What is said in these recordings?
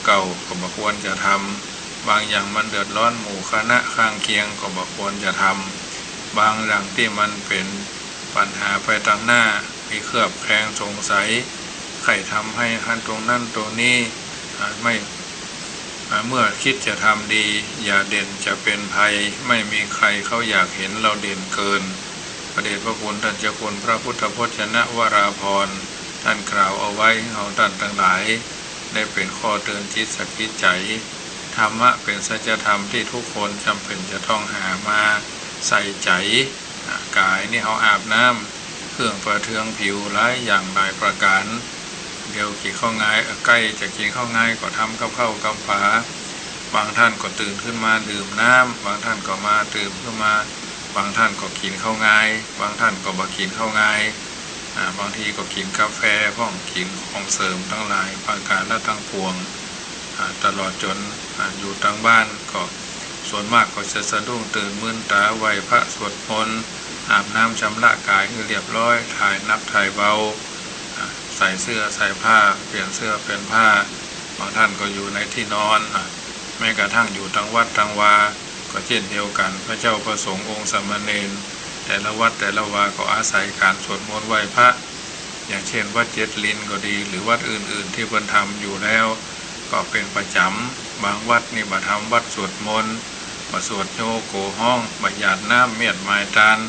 เก่าก็บ่ควรจะทำบางอย่างมันเดือดร้อนหมู่คณะข้างเคียงก็บ่ควรจะทำบางอย่างที่มันเป็นปัญหาไปทางหน้ามีเครือบแคลงสงสัยใครทำให้ท่านตรงนั้นตรงนี้ไม่เมื่อคิดจะทำดีอย่าเด่นจะเป็นภัยไม่มีใครเขาอยากเห็นเราเด่นเกินพระเดชพระคุณท่านเจ้าคุณพระพุทธพจนะวราภรณ์ท่านกล่าวเอาไว้เอาท่านทั้งหลายได้เป็นข้อเตือนจิตสกิจใจธรรมะเป็นสัจธรรมที่ทุกคนจำเป็นจะต้องหามาใส่ใจกายนี่เอาอาบน้ำเครื่องประเทืองผิวหลายอย่างหลายประการเดี๋ยวกินข้าวง่ายใกล้จะกินข้าวง่ายก็ทำกับข้าวกับฝาบางท่านก็ตื่นขึ้นมาดื่มน้ำบางท่านก็มาดื่มขึ้นมาบางท่านก็กินข้าวง่ายบางท่านก็บ่กินข้าวง่ายบางทีก็กินกาแฟพ้องกินของเสริมทั้งหลายประการและทั้งปวงตลอดจนอยู่ทางบ้านก็ส่วนมากก็จะสะดุ้งตื่นมึนตาไหวพระสวดมนต์อาบน้ำชำระกายให้เรียบร้อยถ่ายนับถ่ายเบาใส่เสื้อใส่ผ้าเปลี่ยนเสื้อเปลี่ยนผ้าบางท่านก็อยู่ในที่นอนแม้กระทั่งอยู่ทางวัดทางวาก็เช่นเดียวกันพระเจ้าประสงค์องค์สามเณรแต่ละวัดแต่ละวาก็อาศัยการสวดมนต์ไหว้พระอย่างเช่นวัดเจ็ดลินก็ดีหรือวัดอื่นๆที่เพิ่นทำอยู่แล้วก็เป็นประจำบางวัดนี่บ่ทำวัดสวดมนต์บ่สวดโยโกห้องบ่หยาดน้ำเมียดไม้ตาล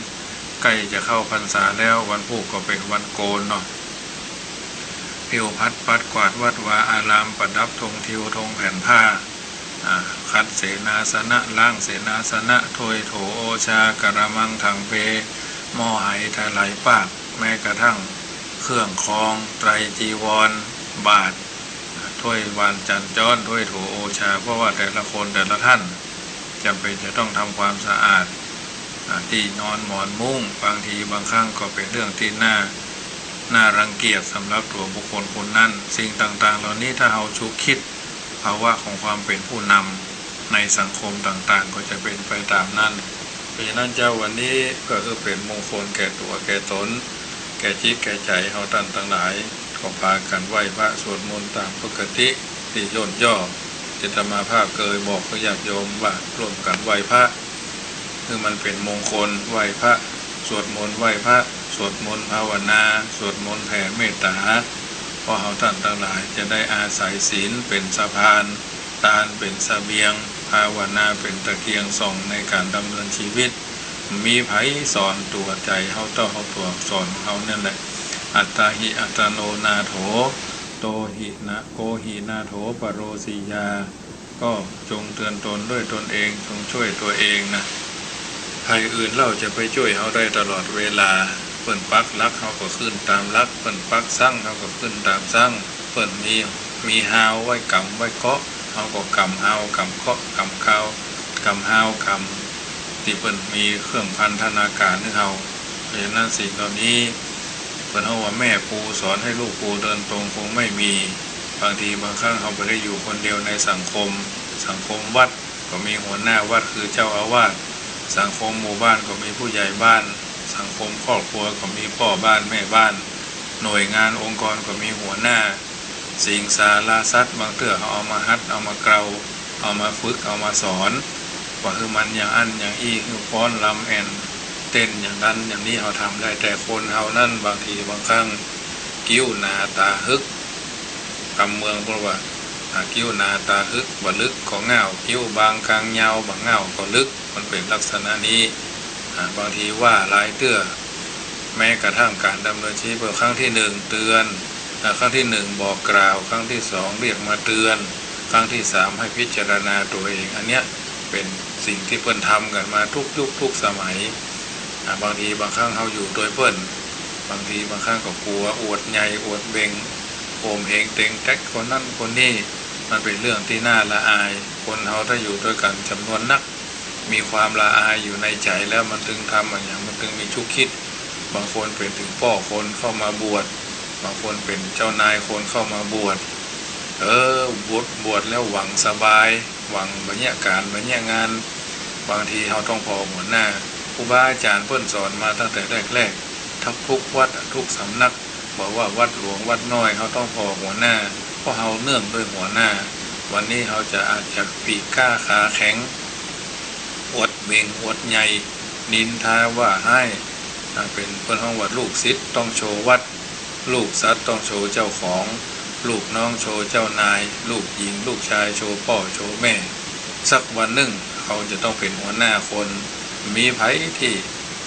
ใกล้จะเข้าพรรษาแล้ววันพุธก็เป็นวันโกนเนาะผิวพัดปัดกวาดวัดวาอารามประดับธงทิวธงแผ่นผ้าคัดเสนาสนะล้างเสนาสนะถ้วยโถโอชากระมังถังเพหม้อไหถลายปากแม้กระทั่งเครื่องคองไตรจีวรบาทถ้วยวานจันจ้อนถ้วยโถโอชาเพราะว่าแต่ละคนแต่ละท่านจำเป็นจะต้องทำความสะอาดที่นอนหมอนมุ้งบางทีบางครั้งก็เป็นเรื่องที่น่ารังเกียจสำหรับตัวบุคคลคนนั้นสิ่งต่างๆเหล่านี้ถ้าเราชุกคิดภาวะของความเป็นผู้นำในสังคมต่างๆก็จะเป็นไปตามนั้นเพราะฉะนั้นเจ้าวันนี้ก็คือเป็นมงคลแก่ตัวแก่ตนแก่จิตแก่ใจเราท่านทั้งหลายก็พากันไหว้พระสวดมนต์ตามปกติที่ย่นย่อเจตมาภาพเคยบอกกับญาติโยมว่าร่วมกันไหว้พระคือมันเป็นมงคลไหว้พระสวดมนต์ไหว้พระสวดมนต์ภาวนาสวดมนต์แผ่เมตตาเพราะเราท่านทั้งหลายจะได้อาศัยศีลเป็นสะพานทานเป็นเสบียงภาวนาเป็นตะเกียงส่องในการดำเนินชีวิตมีไผสอนตัวใจเขาต้องเขาตัวสอนเขานั่นแหละอัตตาหิอัตโนนาโถโตหินะโกหินาโถปโรสิยาก็จงเตือนตนด้วยตนเองจงช่วยตัวเองนะใครอื่นเล่าจะไปช่วยเขาได้ตลอดเวลาเปิ่นปักลักเขาก็ขึ้นตามลักเปิ่นปักสั่งเขาก็ขึ้นตามสั่งเปิ่นมีหาวไว้กำไว้เคาะเขาก็กำหาวกำเคาะกำเข้ากำหาวกำที่เปิ่นมีเครื่องพันธนาการให้เขาเพราะฉะนั้นสิ่งเหล่านี้เปิ่นเขาว่าแม่ปูสอนให้ลูกปูเดินตรงคงไม่มีบางทีบางครั้งเขาไปได้อยู่คนเดียวในสังคมวัดก็มีหัวหน้าวัดคือเจ้าอาวาสสังคมหมู่บ้านก็มีผู้ใหญ่บ้านสังคมครอบครัวก็มีพ่อบ้านแม่บ้านหน่วยงานองค์กรก็มีหัวหน้าสิ่งสาราสัตว์บางเตื้อเขาเอามาฮัดเอามาเกลาเอามาฝึกเอามาสอนว่าคือมันอย่างอันอย่างอีคือฟ้อนลำแอนเต้นอย่างนั้นอย่างนี้เขาทำได้แต่คนเขานั่นบางทีบางครั้งกิ้วหนาตาฮึกกำเมืองเพราะว่ากิ้วหนาตาฮึกบ่ลึกของเงากิ้วบางกลางเงาบางเงาก็ลึกมันเป็นลักษณะนี้บางทีว่าลายเตื้อแม้กระทั่งการดำเนินชีวิตครั้งที่หนึ่งเตือนครั้งที่หนึ่งบอกกล่าวครั้งที่สองเรียกมาเตือนครั้งที่สามให้พิจารณาตัวเองอันเนี้ยเป็นสิ่งที่เพิ่นทำกันมาทุกยุคทุกสมัยบางทีบางครั้งเขาอยู่โดยเพิ่นบางทีบางครั้งก็กลัวอวดใหญ่อวดเบ่งโอมเหงเต็งแท็กคนนั้นคนนี้มันเป็นเรื่องที่น่าละอายคนเขาถ้าอยู่ด้วยกันจำนวนนักมีความละอายอยู่ในใจแล้วมันถึงทำอย่างมันถึงมีชุกคิดบางคนเป็นถึงพ่อคนเข้ามาบวชบางคนเป็นเจ้านายคนเข้ามาบวชบวชแล้วหวังสบายหวังบรรยากาศบรรยางานบางทีเขาต้องพอหัวหน้าครูบาอาจารย์เพิ่นสอนมาตั้งแต่แรกทุกวัดทุกสำนักบอกว่าวัดหลวงวัดน้อยเขาต้องพอหัวหน้าเพราะเขาเนื่องด้วยหัวหน้า วันนี้เขาจะอาจจะปีกกล้าขาแข็งอวดเบ่งอวดใหญ่นินทาว่าให้เป็นเพื่อนห้องวัดลูกศิษย์ต้องโชว์วัดลูกสัตว์ต้องโชว์เจ้าของลูกน้องโชว์เจ้านายลูกหญิงลูกชายโชว์พ่อโชว์แม่สักวันหนึ่งเขาจะต้องเป็นหัวหน้าคนมีไผที่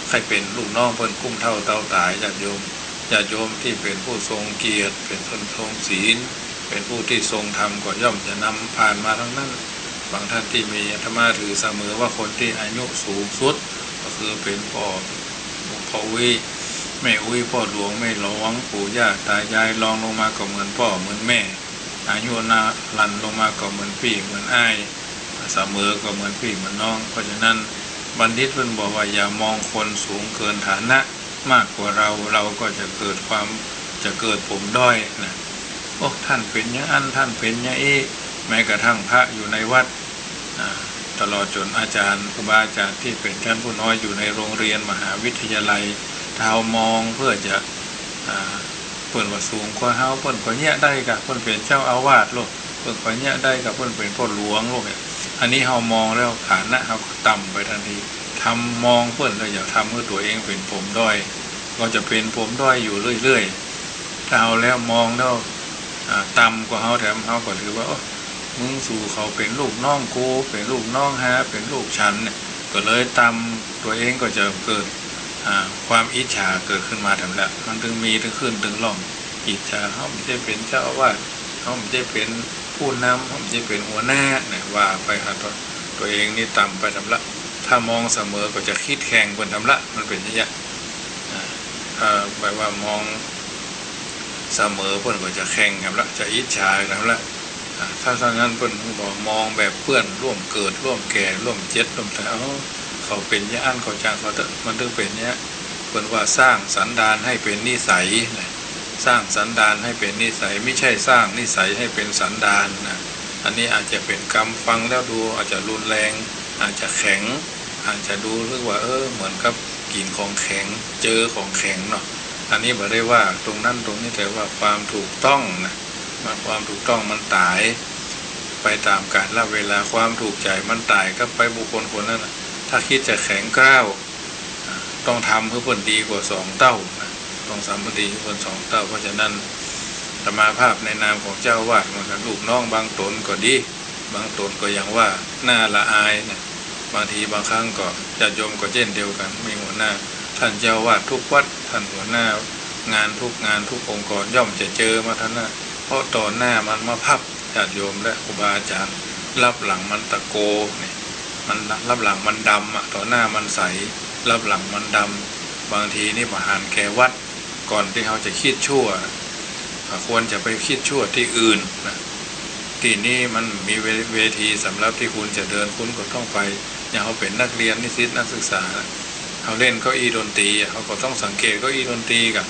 ใครเป็นลูกน้องเพิ่นกุ้มเท่าเต่าตายญาติโยมที่เป็นผู้ทรงเกียรติเป็นคนทรงศีลเป็นผู้ที่ทรงธรรมก็ย่อมจะนำผ่านมาทั้งนั้นบางท่านที่มีธรรมะถือเสมอว่าคนที่อายุสูงสุดก็คือเป็นพ่ออุ้ยแม่อุ้ยพ่อหลวงแม่หลวงปู่ย่าตายายรองลงมาก็เหมือนพ่อเหมือนแม่อายุนาลันลงมาก็เหมือนพี่เหมือนอ้ายเสมอก็เหมือนพี่เหมือนน้องเพราะฉะนั้นบัณฑิตเพิ่นบอกว่าอย่ามองคนสูงเกินฐานะมากกว่าเราก็จะเกิดผมด้อยนะโอ้ท่านเป็นอย่างนั้นท่านเป็นอย่างนี้แม้กระทั่งพระอยู่ในวัดตลอดจนอาจารย์ครูบาอาจารย์ที่เป็นชั้นผู้น้อยอยู่ในโรงเรียนมหาวิทยาลัยถ้าเรามองเพื่อจะเพิ่นว่าสูงกว่าเฮาเพิ่นก็แยะได้กับเพิ่นเป็นเจ้าอาวาสโลกเพิ่นก็แยะได้กับเพิ่นเป็นพ่อหลวงโลกเนี่ยอันนี้เฮามองแล้วฐานะเฮาก็ต่ำไปทันทีทำมองเพิ่นแล้วอย่าทำให้ตัวเองเป็นผมด้อยก็จะเป็นผมด้อยอยู่เรื่อยๆถ้าเอาแล้วมองแล้วต่ำกว่าเฮาแถมเฮาก็ถือว่ามึงสู่เขาเป็นลูกน้องกูเป็นลูกน้องฮะเป็นลูกฉันเนี่ยก็เลยต่ำตัวเองก็จะเกิดความอิจฉาเกิดขึ้นมาแถมแล้วมันถึงมีถึงขึ้นถึงล่องอิจฉาเขาไม่ได้เป็นเจ้าอาวาสเขาไม่ได้เป็นผู้นำเขาไม่ได้เป็นหัวหน้าเนี่ยว่าไปหาตัวเองนี่ต่ำไปแถมละถ้ามองเสมอก็จะคิดแข่งบนแถมละมันเป็นอย่างนี้ถ้าแปลว่ามองเสมอเพื่อนก็จะแข่งแถมละจะอิจฉาแถมละถ้าฉะนั้นเพื่อนบอกมองแบบเพื่อนร่วมเกิดร่วมแก่ร่วมเจ็ดร่วมแต่เขาเป็นอย่างนั้นเขาจ้างเขามันถึงเป็นเนี้ยเพิ่นว่าสร้างสันดานให้เป็นนิสัยสร้างสันดานให้เป็นนิสัยไม่ใช่สร้างนิสัยให้เป็นสันดานนะอันนี้อาจจะเป็นคำฟังแล้วดูอาจจะรุนแรงอาจจะแข็งอาจจะดูเรื่องว่าเหมือนกับกินของแข็งเจอของแข็งเนาะอันนี้บอกได้ว่าตรงนั้นตรงนี้แต่ว่าความถูกต้องนะความถูกต้องมันตายไปตามกาลเวลาความถูกใจมันตายก็ไปบุคคลคนนั้นนะถ้าคิดจะแข็งกร้าวต้องทำเพื่อผลดีกว่า2 เท่าต้องทำเพื่อดีกว่า2 เท่าเพราะฉะนั้นธรรมาภาพในนามของเจ้าวาดเหมือนกันลูกน้องบางตนก็ดีบางตนก็ยังว่าน่าละอายนะบางทีบางครั้งก็ญาติโยมก็เช่นเดียวกันมีหัวหน้าท่านเจ้าวาดทุกวัดท่านหัวหน้างานทุกองค์กรย่อมจะเจอมาท่านนะเพราะต่อหน้ามันมาพับญาติโยมและครูบาอาจารย์รับหลังมันตะโกเนี่ยมันรับหลังมันดำต่อหน้ามันใสรับหลังมันดำบางทีนี่มาหารแก่วัดก่อนที่เขาจะคิดชั่วควรจะไปคิดชั่วที่อื่นนะที่นี่มันมีเวทีสำหรับที่คุณจะเดินคุณก็ต้องไปอย่างเขาเป็นนักเรียนนิสิตนักศึกษาเขาเล่นเก้าอี้ดนตรีเขาก็ต้องสังเกตเก้าอี้ดนตรีกับ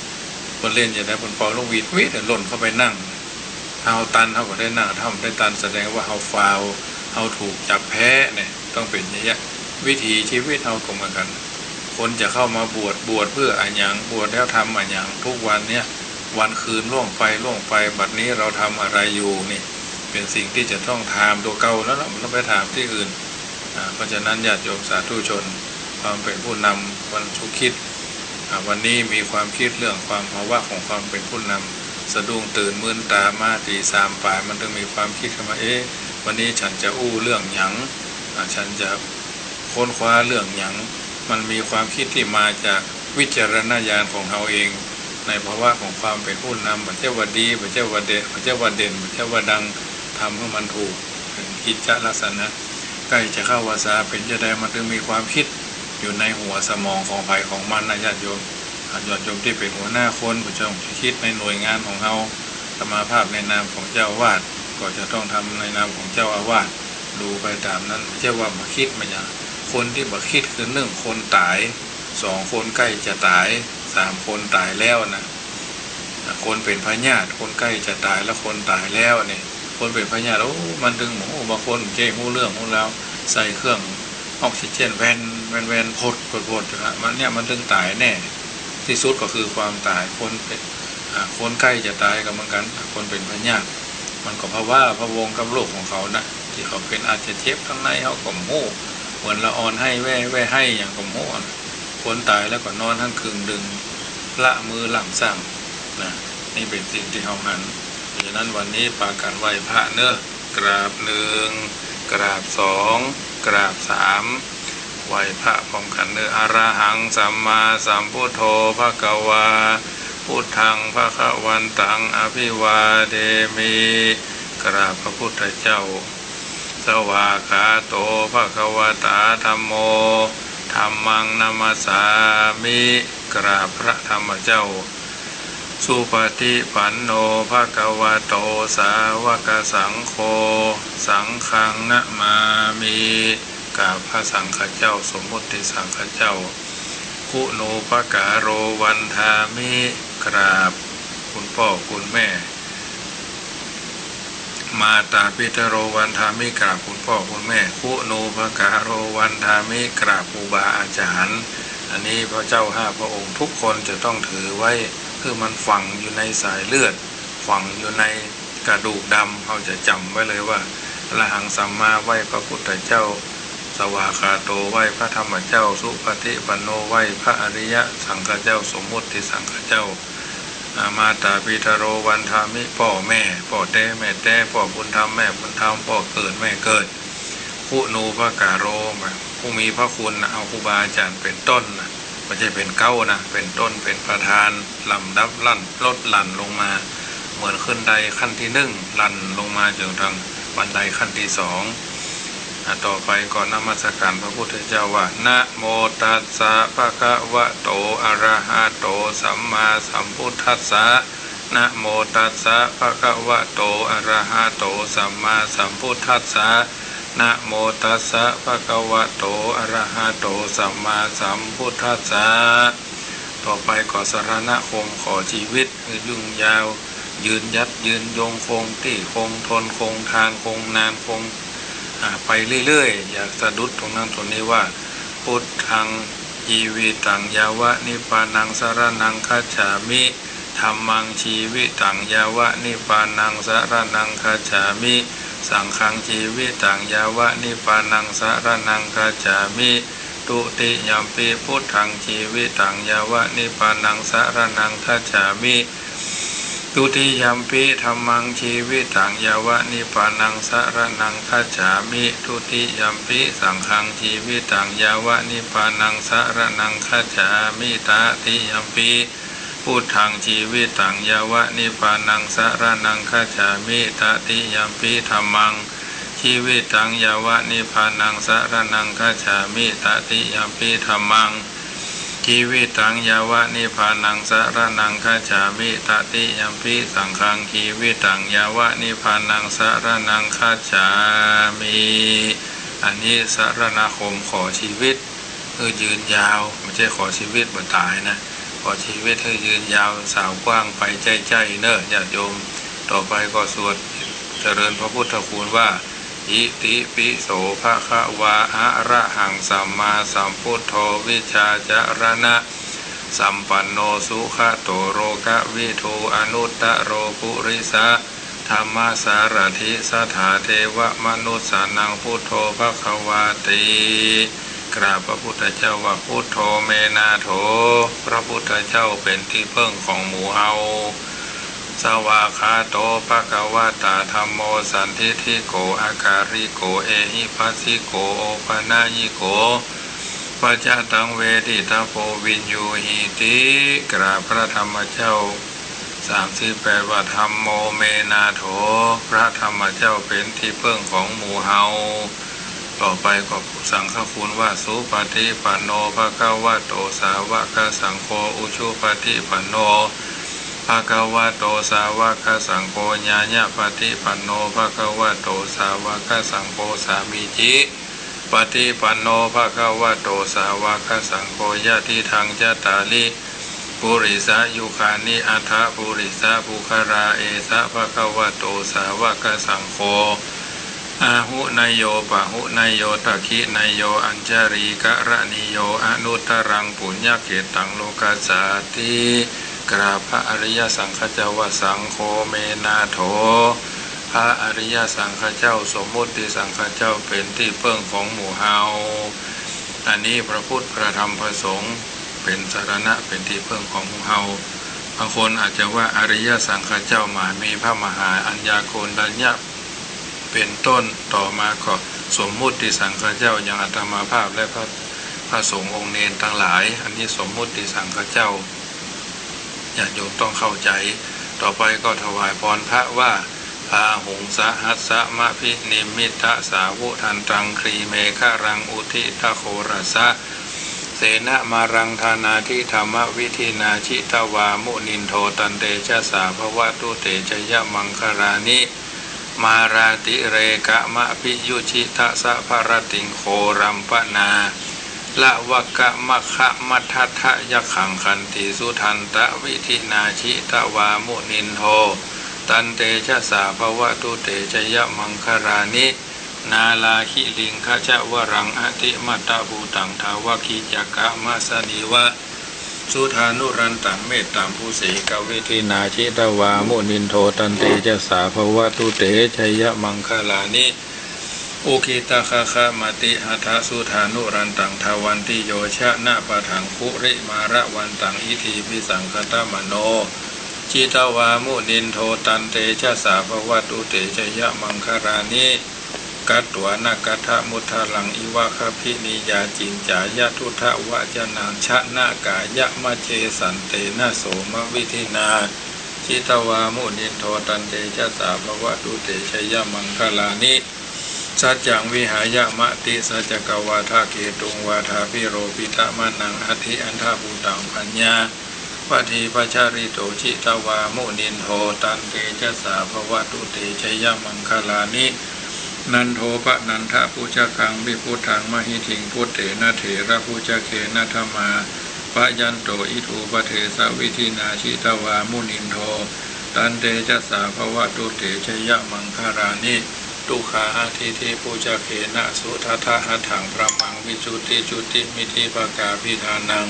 คนเล่นอย่างไรคนปอลูกวิดหล่นเข้าไปนั่งเขาตันเขาก็ได้นั่งถ้าได้ตันแสดงว่าเขาฟาวเขาถูกจับแพ้เนี่ยต้องเป็นอย่างนี้วิถีชีวิตเขาก็เหมือนกันคนจะเข้ามาบวชเพื่ออะไรอย่างบวชแล้วทำอะไรอย่างทุกวันเนี้ยวันคืนล่วงไปบัดนี้เราทำอะไรอยู่นี่เป็นสิ่งที่จะต้องถามตัวเก่าแล้วเราไปถามที่อื่นเพราะฉะนั้นญาติโยมสาธุชนความเป็นผู้นำวันชุกคิดวันนี้มีความคิดเรื่องความภาวะของความเป็นผู้นำสะดุ้งตื่นมึนตามาตีสามป่ายมันต้องมีความคิดขึ้นมาวันนี้ฉันจะอู้เรื่องหยังฉันจะค้นคว้าเรื่องหยังมันมีความคิดที่มาจากวิจารณญาณของเราเองในภาวะของความเป็นผู้นำบัจเจวดีบัจเจวเดบัจเจวเด่นบัจเจวดังทำให้มันถูกเป็นกิจจลักษณะใกล้จะเข้าวาสาเป็นจะได้มันถึงมีความคิดอยู่ในหัวสมองของฝ่ายของมันนะญาติโยมที่เป็นหัวหน้าคนผู้จ้องคิดในหน่วยงานของเราธรรมาภาพในนามของเจ้าอาวาสก็จะต้องทำในนามของเจ้าอาวาสดูไปตามนั้นไม่ใช่ว่ามาคิดมาอย่างคนที่มาคิดคือ1 คนตาย2 คนใกล้จะตาย3 คนตายแล้วนะคนเป็นพญาติคนใกล้จะตายแล้วคนตายแล้วเนี่ยคนเป็นพญาติมันถึงบางคนเจ๊หูเรื่องของเราใส่เครื่องออกซิเจนแวนพดมันเนี่ยมันถึงตายแน่ที่สุดก็คือความตายคนใกล้จะตายก็เหมือนกันคนเป็นพญาติ มันก็เพราะว่าพะวงกับลูกของเขานะที่เขาเป็นอาจจะเจ็บข้างในเขาก็โม่เหมือนละอ่อนให้แว่ให้อย่างก็โม่คนตายแล้วก็นอนทั้งคืนดึงละมือหลังสั่งนะนี่เป็นสิ่งที่เขาหันดังนั้นวันนี้ปากันไหว้พระเนอะกราบหนึ่งกราบสองกราบสามไหว้พระพร้อมกันเนอะอะระหังสัมมาสัมพุทโธภควาพุทธังภควันตังอภิวาเทมิกราบพระพุทธเจ้าสวากขาโตภควตาธัมโมธัมมังนัมสสามิกราบพระธรรมเจ้าสุปฏิปันโนภควโตสาวกสังโฆสังฆังนะมามิกราบพระสังฆเจ้าสมมุติสังฆเจ้าคุณูปการโรวันทามิกราบคุณพ่อคุณแม่มาตาปิตโรวันทามิกราบคุณพ่อคุณแม่คุณูปการโรวันทามิกราบครูบาอาจารย์อันนี้พระเจ้าห้าพระองค์ทุกคนจะต้องถือไว้คือมันฝังอยู่ในสายเลือดฝังอยู่ในกระดูกดำเขาจะจำไว้เลยว่าอรหังสัมมาไหว้พระพุทธเจ้าสวากขาโตไหว้พระธรรมเจ้าสุปฏิปันโนไหว้พระอริยสังฆเจ้าสมมุติสังฆเจ้ามาตาปิตโรวันทามิพ่อแม่พ่อแต้แม่แต้พ่อบุญธรรมแม่บุญธรรมพ่อเกิดแม่เกิดคุณูปการโรผู้มีพระคุณเอาครูบาอาจารย์เป็นต้นนะไม่ใช่เป็นเก้านะเป็นต้นเป็นประธานลำดับลั่นลดหลั่นลงมาเหมือนขึ้นไดขั้นที่หนึ่งลั่นลงมาจนทางบันไดขั้นที่สองต่อไปก่อนนมัสการพระพุทธเจ้าว่านะโมตัสสะภะคะวะโตอะระหะโตสัมมาสัมพุทธัสสะนะโมตัสสะภะคะวะโตอะระหะโตสัมมาสัมพุทธัสสะนะโมตัสสะภะคะวะโตอะระหะโตสัมมาสัมพุทธัสสะต่อไปขอสรณคมขอชีวิตยุ่งยาวยืนยัดยืนยงคงที่คงทนคงทานคงนานคงไปเรื่อยๆอยากสะดุดตรงนั้นตรงนี้ว่าพุทธังชีวิตังยาวะนิพพานังสรณังคัจฉามิธัมมังชีวิตังยาวะนิพพานังสรณังคัจฉามิสังฆังชีวิตังยาวะนิพพานังสรณังคัจฉามิตุติยัมปิพุทธังชีวิตังยาวะนิพพานังสรณังคัจฉามิตุติยัมปิธัมมังชีวิตังยาวะนิพพานังสรณังคัจฉามิตุติยัมปิสังฆังชีวิตังยาวะนิพพานังสรณังคัจฉามิตติยัมปิพุทธังชีวิตังยาวะนิพพานังสรณังคัจฉามิตติยัมปิธัมมังชีวิตังยาวะนิพพานังสรณังคัจฉามิตติยัมปิธัมมังชีวิตังยาวะนิพพานังสรณังคัจฉามิตติยัมปิสังฆังชีวิตังยาวะนิพพานังสรณังคัจฉามิอันนี้สรณคมขอชีวิตคือยืนยาวไม่ใช่ขอชีวิตบ่ตายนะขอชีวิตให้ยืนยาวสาวกว้างไปใจเนอะญาติโยมต่อไปก็สวดเจริญพระพุทธคุณว่าอิติปิโสภะคะวะอะระหังสัมมาสัมพุทโธวิชาจารณะสัมปันโนสุขโตโรกวิทูอนุตตโรปุริสะธรรมสารถิสถาเทวมนุสสานังพุทโธภควาติกราบพระพุทธเจ้าว่าพุทโธเมนาโถพระพุทธเจ้าเป็นที่พึ่งของหมู่เฮาสวากขาโตภควตาธัมโมสันทิฏฐิโกอาการิโกเอหิปัสสิโกโอปนายิโกปัจจตังเวทิตาโพวินยูหิติกราบพระธรรมเจ้า38ว่าธัมโมเมนาโถพระธรรมเจ้าเป็นที่พึ่งของหมู่เฮาต่อไปก็สังฆคุณว่าสุปฏิปันโนภควโตสาวกสังโฆอุชุปฏิปันโนภควโตสาวกสังโฆญาญปฏิปันโนภควโตสาวกสังโฆสามีจิปฏิปันโนภควโตสาวกสังโฆญาติทังจตาลิปุริสายุคานิอัฏฐปุริสาภูคาราเอสะภควโตสาวกสังโฆอาหุนายโยปะหุนายโยตะคินายโยอัญจาริกะระนิโยอนุตตรังปุญญเกตังโลกัสสาติกราบพระอริยสังฆเจ้าว่าสังโฆเมนาโถ พระอริยสังฆเจ้าสมมุติสังฆเจ้าเป็นที่เพิ่งของหมู่เฮาอันนี้พระพุทธพระธรรมพระสงฆ์เป็นสรณะเป็นที่เพิ่งของหมู่เฮาบางคนอาจจะว่าอริยสังฆเจ้ามามีพระมหาอัญญาโกณฑัญญะเป็นต้นต่อมาก็สมมุติสังฆเจ้าอย่างอาตมาภาพและพระสงฆ์องค์เนรทั้งหลายอันนี้สมมุติสังฆเจ้าญาติโยมต้องเข้าใจต่อไปก็ถวายพรพระว่าพาหุงสหัสสะมะพินิมิตะสาวุทันตังครีเมฆารังอุทิตโครัสสะเสนะมารังธานาทิธรรมวิธินาชิตวามุนินโทตันเตชะสาภวตุเตชยมังคารานิมาราติเรกะมะพิยุชิตะสะภรติงโครัมปนาละวะกะมะคะมัททะยะขังคันติสุทันตะวิธินาชิตวามุนินโทตันเตชะสาภวตุเตชยมังคารานินาลาคิลิงขะชะวรังอติมัตตะภูตังทาวะคิจักกะมัสนิวะสุธานุรันตังเมตตามภูเสกวิธินาชิตวามุนินโทตันเตชะสาภวตุเตชยมังคารานิอุคิตาคาคามติหัทสุธานุรันตังทาวันติโยชะนะปะถังคุริมาระวันตังอิทิปิสังคตมโนจิตวามุนินโทตันเตชะสาภวตุเตชยมังคารานิกัตวนากัทมุทาลังอิวะคพินิยาจินจายะทุทะวะจนังชะนากายะมะเจสันเตนะโสมวิธินาจิตวามุนินโทตันเตชะสาภวตุเตชยมังคารานิสัจจังวิหายะมะติสัจจกวาทาเกตุงวาทาพิโรปิตะมะนังอธิอันทาภูตังปัญญาปฏิปัชาริโตชิตวามุนินโทตันเตชะสาภวตุเตชยมังคลานินันโทปะนันทะปุจคังวิพุทธังมหิถิงพุทเถนะเถระปุจเขนะธรรมาปะยันโตอิทูปเทสวิธินาชิตวามุนินโทตันเตชะสาภวตุเตชยมังคลานิตุขาทิทิปุจเขนะสุทัทหัตถังประมังวิจุติจุติมิธิปกาพิธานัง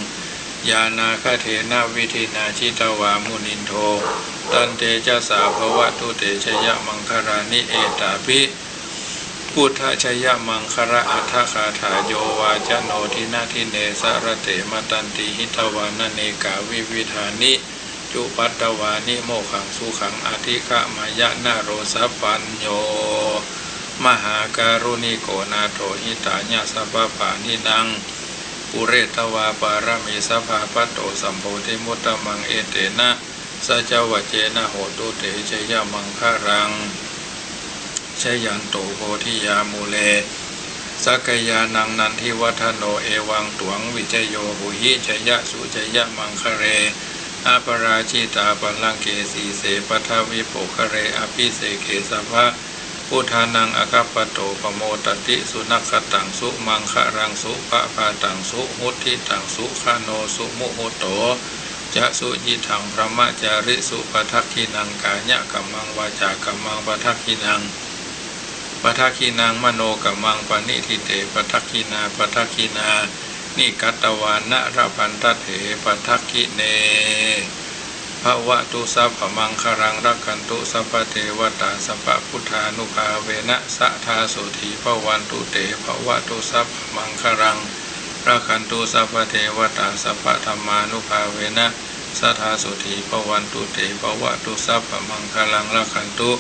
ยานาคเถนะวิธินาชิตวามุนินโทตันเตชะสาภวตุเตชยมังคารานิเอตาภิพุทธชยมังคาระอัฏฐคาถาโยวาจโนทินาทิเนสารเตมตันติหิตวานเนกาวิวิธานิจุปัตตวานิโมขังสุขังอธิกะมายะนาโรสัพปัญโยมหาการุณิโกนาโถหิตาญาสัพพะนินังปุเรตวาปารมีสัพพะปัตโตสัมโพธิมุตตมังเอเตนะสัจวเจนะโหตุเตชยมังคารังชยันโตโพธิยามูเลสักยานังนันทิวัฒโนเอวังตวงวิจโยหุหิชยสุจยมังคะเรอาปราชิตาปัลลังเกสีเสปทวิโปคะเรอภิเสเกสัพพะพุทธานังอคัปปโตปโมตติสุนักขตังสุมังคะรังสุภะภาตังสุหุทิตังสุขโนสุมุหุโตจะสุยิทังพระมจาริสุปทักขินังกายะกัมมังวาจากัมมังปทักขินังปทักขินังมโนกัมมังปณิทิเตปทักขินาปทักขินานิกัตตวานะระพันตเถปทักขิเนภวตุสัพพมังคารังรักขันตุสัพพเทวตาสัพพพุทธานุภาเวนะสัทธาสุธีภวันตุเตภวตุสัพพมังคารังรักขันตุสัพพเทวตาสัพพธรรมานุภาเวนะสัทธาสุธีภวันตุเตภวตุสัพพมังคารังรักขันตุ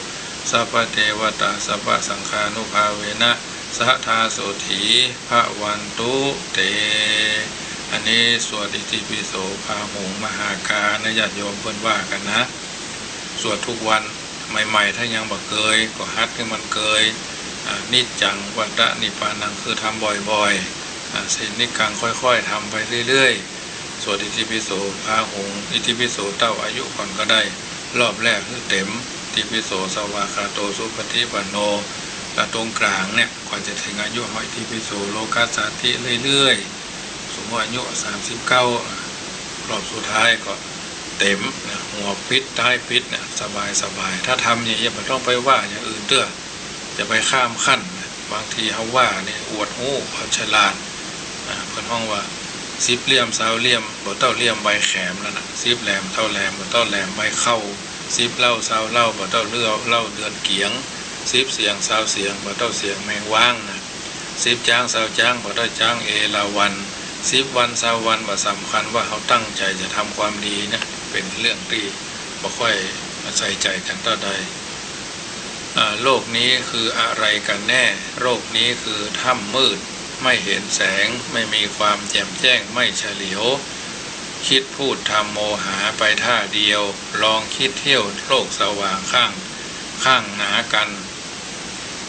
สัพพเทวตาสัพพสังฆานุภาเวนะสัทธาสุธีภวันตุเตอันนี้สวดอิติปิโสพาหุงมหากาญาติโยมเพิ่นว่ากันนะสวดทุกวันใหม่ๆถ้ายังบ่เคยก็ฮัดให้มันเคยนิจจังวัฏฏะนิพพานังคือทำบ่อยๆศีลนิกังค่อยๆทำไปเรื่อยๆสวดอิติปิโสพาหุงอิติปิโสเต้าอายุก่อนก็ได้รอบแรกคือเต็มอิติปิโสสวากาโตสุปฏิปันโนตรงกลางเนี่ยก่อนจะถึงอายุอิติปิโสโลกัสสาธิเรื่อยๆสมมติอายุ39รอบสุดท้ายก็เต็มหัวปิดท้ายปิดสบายถ้าทำอย่างนี้มันต้องไปว่าอย่างอื่นเด้อจะไปข้ามขั้นบางทีเขาว่าเนี่ยอวดหูเขาฉลาดเพิ่นห้องว่า10 เหลี่ยม20 เหลี่ยมบ่เต้าเหลี่ยมใบแขมแล้วนะ10 แหลมเท่าแหลมบ่เต้าแหลมใบเข้า 10เล่า20เล่าบ่เต้าเดือนเกียง10เสียง20เสียงบ่เต้าเสียงแมงว่างนะ10จ้าง20จ้างบ่ได้จ้างเอราวัณ10วัน20วันบ่สำคัญว่าเขาตั้งใจจะทำความดีนะเป็นเรื่องที่บ่ค่อยใส่ใจกันเท่าใดโลกนี้คืออะไรกันแน่โลกนี้คือถ้ำมืดไม่เห็นแสงไม่มีความแจ่มแจ้งไม่เฉลียวคิดพูดทำโมหาไปท่าเดียวลองคิดเที่ยวโลกสว่างข้างหนากัน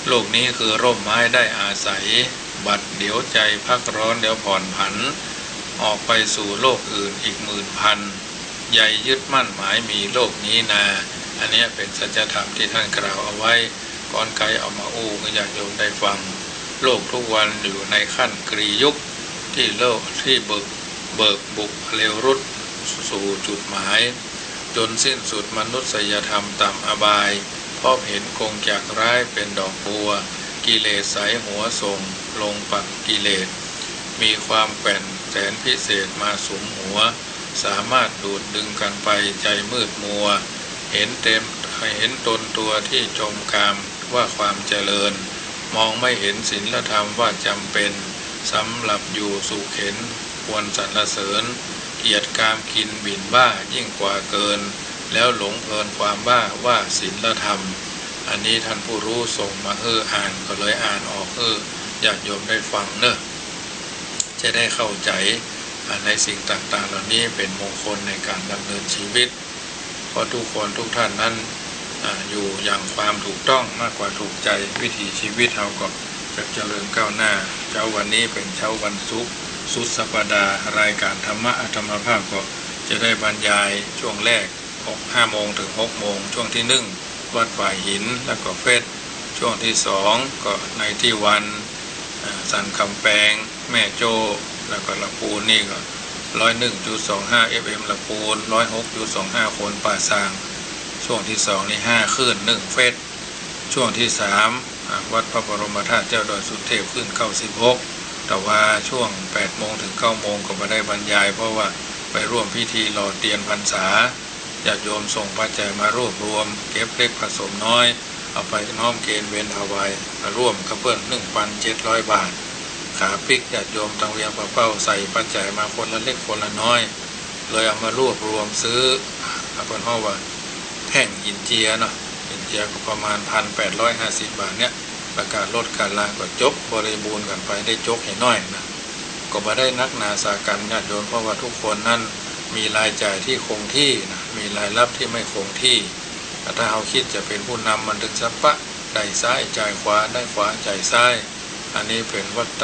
โลกนี้คือร่มไม้ได้อาศัยบัดเดี๋ยวใจพักร้อนเดี๋ยวผ่อนผันออกไปสู่โลกอื่นอีก10,000ใหญ่ยึดมั่นหมายมีโลกนี้นาอันนี้เป็นสัจธรรมที่ท่านกล่าวเอาไว้ก่อนไกลเอามาอู้ก็อยากโยมได้ฟังโลกทุกวันอยู่ในขั้นกรียุคที่โลกที่เบิกบุกเร็วรุดสู่จุดหมายจนสิ้นสุดมนุษยธรรมต่ำอบายพบเห็นคงจากร้ายเป็นดอกบัวกิเลสใสหัวส่งลงปักกิเลสมีความแก่นแสนพิเศษมาสุมหัวสามารถดูดดึงกันไปใจมืดมัวเห็นตนตัวที่จมกามว่าความเจริญมองไม่เห็นศีลธรรมว่าจำเป็นสำหรับอยู่สุขเข็นควรสรรเสริญเกียรติกามกินบิ่นบ้ายิ่งกว่าเกินแล้วหลงเพลินความบ้าว่าศีลธรรมอันนี้ท่านผู้รู้ส่งมาอ่านก็เลยอ่านออกญาติโยมได้ฟังเนอะจะได้เข้าใจในสิ่งต่างๆเหล่านี้เป็นมงคลในการดำเนินชีวิตเพราะทุกคนทุกท่านนั้นอยู่อย่างความถูกต้องมากกว่าถูกใจวิถีชีวิตเราก็จะเจริญก้าวหน้าเช้าวันนี้เป็นเช้าวันศุกร์สุดสัปดาห์รายการธรรมะธรรมภาพก็จะได้บรรยายช่วงแรก5 โมงถึง6 โมงช่วงที่1วัดป่าหินแล้วก็เฟสช่วงที่2ก็ในที่วันสันคำแปงแม่โจ้แล้วก็ละปูนนี่ก็101.25 FM ละปูน106.25 คนป่าซางช่วงที่2นี่5คลื่น1เฟสช่วงที่3วัดพระบรมธาตุเจ้าดอยสุเทพคลื่น96แต่ว่าช่วง8 โมงถึง9 โมงก็ไม่ได้บรรยายเพราะว่าไปร่วมพิธีหล่อเทียนพรรษาญาติโยมส่งปัจจัยมารวบรวมเก็บเล็กผสมน้อยเอาไปน้อมเกณฑ์เวียนถวายมาร่วมกระเพื่อน 1,700 บาทขาปิกญาติโยมตังเวียงปะเป้าใส่ปัจจัยมาคนละเล็กคนละน้อยเลยเอามารวบรวมซื้อเอาเป็นห้อว่าแท่งหินเจียเนาะหินเจียก็ประมาณ 1,850 บาทเนี่ยประกาศลดการลาก็จบบริบูรณ์กันไปได้จกให้น้อยนะก็มาได้นักนาสากันญาติโยมเพราะว่าทุกคนนั่นมีรายจ่ายที่คงที่นะมีรายรับที่ไม่คงที่ถ้าเราคิดจะเป็นผู้นำมันถึงสัพพะได้ซ้ายจ่ายขวาได้ขวาจ่ายซ้ายอันนี้เป็นวัฏ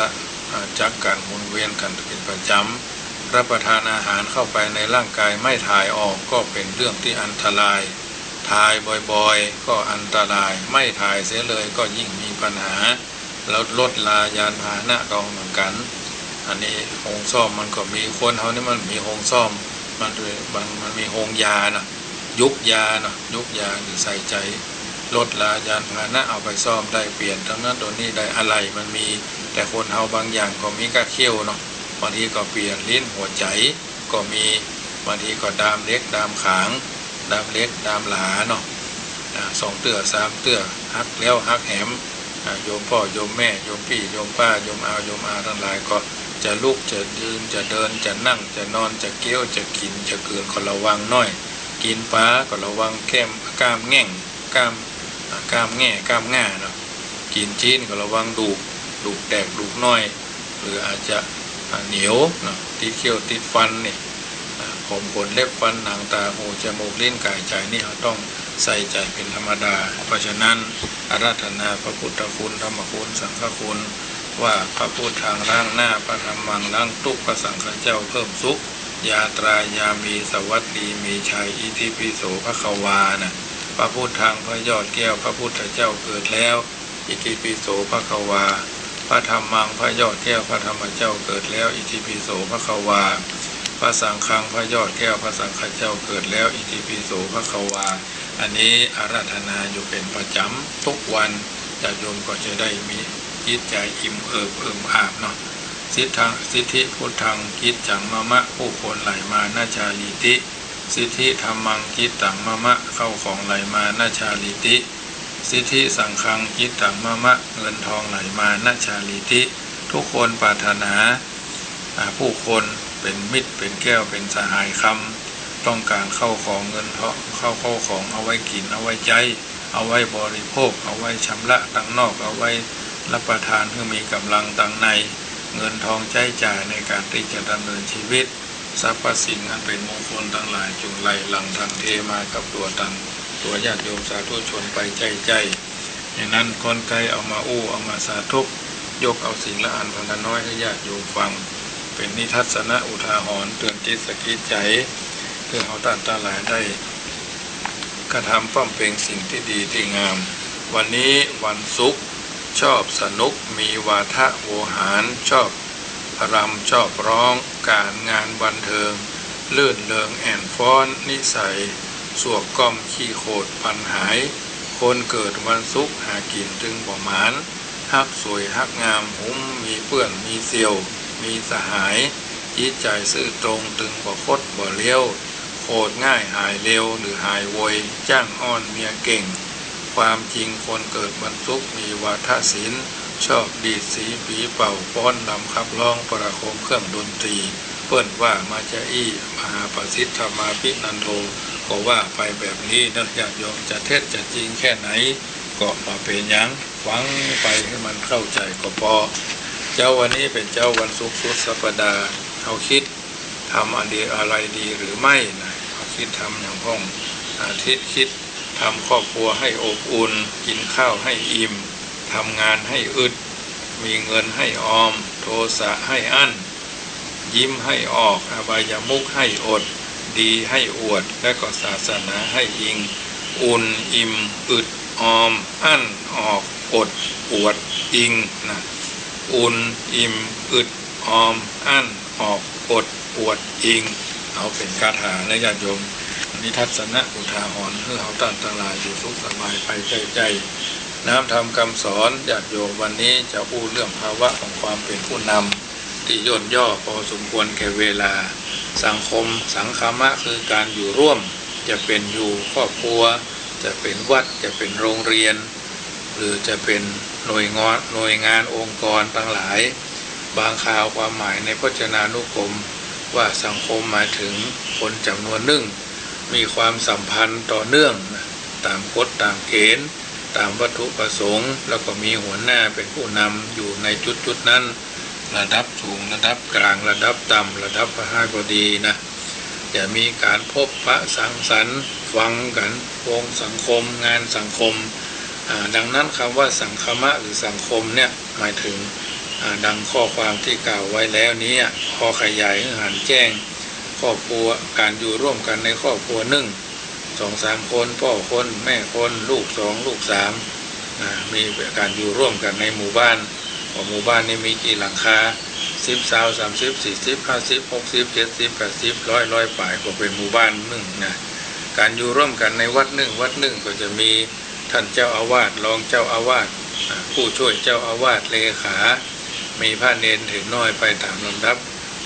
จักรการหมุนเวียนกันเป็นประจำรับประทานอาหารเข้าไปในร่างกายไม่ถ่ายออกก็เป็นเรื่องที่อันตรายถ่ายบ่อยๆก็อันตรายไม่ถ่ายเสียเลยก็ยิ่งมีปัญหาแล้วลดลายานพาหนะก็เหมือนกันอันนี้โรงซ่อมมันก็มีคนเขานี่มันมีโรงซ่อมมันมีโรงยานะยุกยาหรือใส่ใจลดลายานพาหนะเอาไปซ่อมได้เปลี่ยนทั้งนั้นตัวนี้ได้อะไรมันมีแต่คนเฮาบางอย่างก็มีกระเขี้ยวเนาะบางทีก็เปลี่ยนลิ้นหัวใจก็มีบางทีก็ดามเล็กดามขางดามเล็กดามหลาเนาะ2 เตื้อ3 เตื้อฮักแล้วฮักแหมโยมพ่อโยมแม่โยมพี่โยมป้าโยมอาโยมอาทั้งหลายก็จะลุกจะยืนจะเดินจะนั่งจะนอนจะเกี้ยวจะกินจะเกินก็ระวังน้อยกินปลาก็ระวังกล้ามแง่งกล้ามแง่กล้ามง่าเนาะกินจีนก็ระวังดูกแตกดูกน้อยหรืออาจจะเหนียวเนาะติดเขี้ยวติดฟันนี่ผมขนเล็บฟันหนังตาหูจมูกลิ้นกายใจนี่เราต้องใส่ใจเป็นธรรมดาเพราะฉะนั้นอาราธนาพระพุทธคุณธรรมคุณสังฆคุณว่าพระพุทธทางล้างหน้าพระธรรมังล้างทุกข์พระสังฆเจ้าเพิ่มสุขยาตรายามีสวัสดีมีชัยอิติปิโสภควานะพระพุทธทางพระยอดแก้วพระพุทธเจ้าเกิดแล้วอิติปิโสภควาพระธรรมังพระยอดแก้วพระธรรมเจ้าเกิดแล้วอิติปิโสภควาพระสังฆังพระยอดแก้วพระสังฆเจ้าเกิดแล้วอิติปิโสภควาอันนี้อาราธนาอยู่เป็นประจำทุกวันญาติโยมก็จะได้มีจิตใจอิ่มเอิบอาบเนาะสิทธิพุทธังกิจจังมะผู้คนไหลมานาชาลิติ สิทธิธรรมังจิตตังมะมะเข้าของไหลมานาชาลิติสิทธิสังฆังจิตตังมะมะเงินทองไหลมานาชาลิติทุกคนปรารถนาผู้คนเป็นมิตรเป็นแก้วเป็นสหายคำต้องการเข้าของเงินทองเข้าของเอาไว้กินเอาไว้ใจเอาไว้บริโภคเอาไว้ชำระตังนอกเอาไว้รับประทานเพื่อมีกำลังตังในเงินทองใช้จ่ายในการที่จะดำเนินชีวิตสรรพสิ่งอันเป็นมงคลทั้งหลายจงไหลหลังทันเทมากับตัวญาติโยมสาธุชนไปใจอย่างนั้นคนไกลเอามาเอามาสาธุยกเอาสิ่งละอันพันน้อยให้ญาติโยมฟังเป็นนิทัศนะอุทาหรณ์เตือนจิตสกิดใจเพื่อเอาท่านทั้งหลายได้กระทำป้อมเป็นสิ่งที่ดีที่งามวันนี้วันศุกร์ชอบสนุกมีวาทะโวหารชอบรำชอบร้องการงานบันเทิงลื่นเริงแอนฟ้อนนิสัยสวกก้อมขี้โคดปัญหายคนเกิดวันศุกร์หากินถึงบ่หมานฮักสวยฮักงามหุ้มมีเปื้อนมีเซียวมีสหายจิตใจซื่อตรงตึงบ่คดบ่เลี้ยวโคตรง่ายหายเร็วหรือหายโวยจ้างอ้อนเมียเก่งความจริงคนเกิดวันศุกร์มีวาทศิลป์ชอบดีดสีปีเป่าฟ้อนลำขับร้องประโคมเครื่องดนตรีเปิ้นว่ามาจะมหาประสิทธธรรมาภินันโทก็ว่าไปแบบนี้นะญาติโยมจะเท็จจะจริงแค่ไหนก็มาเป็นยังฟังไปให้มันเข้าใจก็พอเจ้าวันนี้เป็นเจ้าวันศุกร์สุดสัปดาห์เขาคิดทำอะไรดีหรือไม่นะเขาคิดทำอย่างพ้องอาทิตย์คิดทำครอบครัวให้อบอุ่นกินข้าวให้อิ่มทำงานให้อึดมีเงินให้ออมโทสะให้อั้นยิ้มให้ออกอบายมุขให้อดดีให้อวดและก็ศาสนาให้อิงอุ่นอิ่มอึดออมอั้นออกอดอวดอิงนะอุ่นอิ่มอึดออมอั้นออกอดอวดอิงเอาเป็นคาถาและญาติโยมนิทัศนะอุทาหรณ์เพื่อเอาตั้งทั้งหลายอยู่สุขสบายไปใจน้ำธรรมคำสอนญาติโยมวันนี้จะพูดเรื่องภาวะของความเป็นผู้นำที่ย่นย่อพอสมควรแก่เวลาสังคมสังคมะคือการอยู่ร่วมจะเป็นอยู่ครอบครัวจะเป็นวัดจะเป็นโรงเรียนหรือจะเป็นหน่วยงานองค์กรทั้งหลายบางข่าวความหมายในพจนานุกรมว่าสังคมหมายถึงคนจำนวนหนึ่งมีความสัมพันธ์ต่อเนื่องตามกฎตามเกณฑ์ตามวัตถุประสงค์แล้วก็มีหัวหน้าเป็นผู้นำอยู่ในจุดนั้นระดับสูงระดับกลางระดับต่ำระดับพระห้าบดีนะจะมีการพบปะสังสรรค์ฟังกันวงสังคมงานสังคมดังนั้นคำว่าสังคมะหรือสังคมเนี่ยหมายถึงดังข้อความที่กล่าวไว้แล้วนี้พอขยายหันแจ้งครอบครัวการอยู่ร่วมกันในครอบครัว2-3 คนพ่อคนแม่คนลูก2ลูก3มีการอยู่ร่วมกันในหมู่บ้านหมู่บ้านนี้มีกี่หลังคา10 20 30 40 50 60 70 80 100ป่ายก็เป็นหมู่บ้านหนึ่งนะการอยู่ร่วมกันในวัดหนึ่งก็จะมีท่านเจ้าอาวาสรองเจ้าอาวาสผู้ช่วยเจ้าอาวาสเลขามีพระเนรถึงน้อยไปตามลำดับ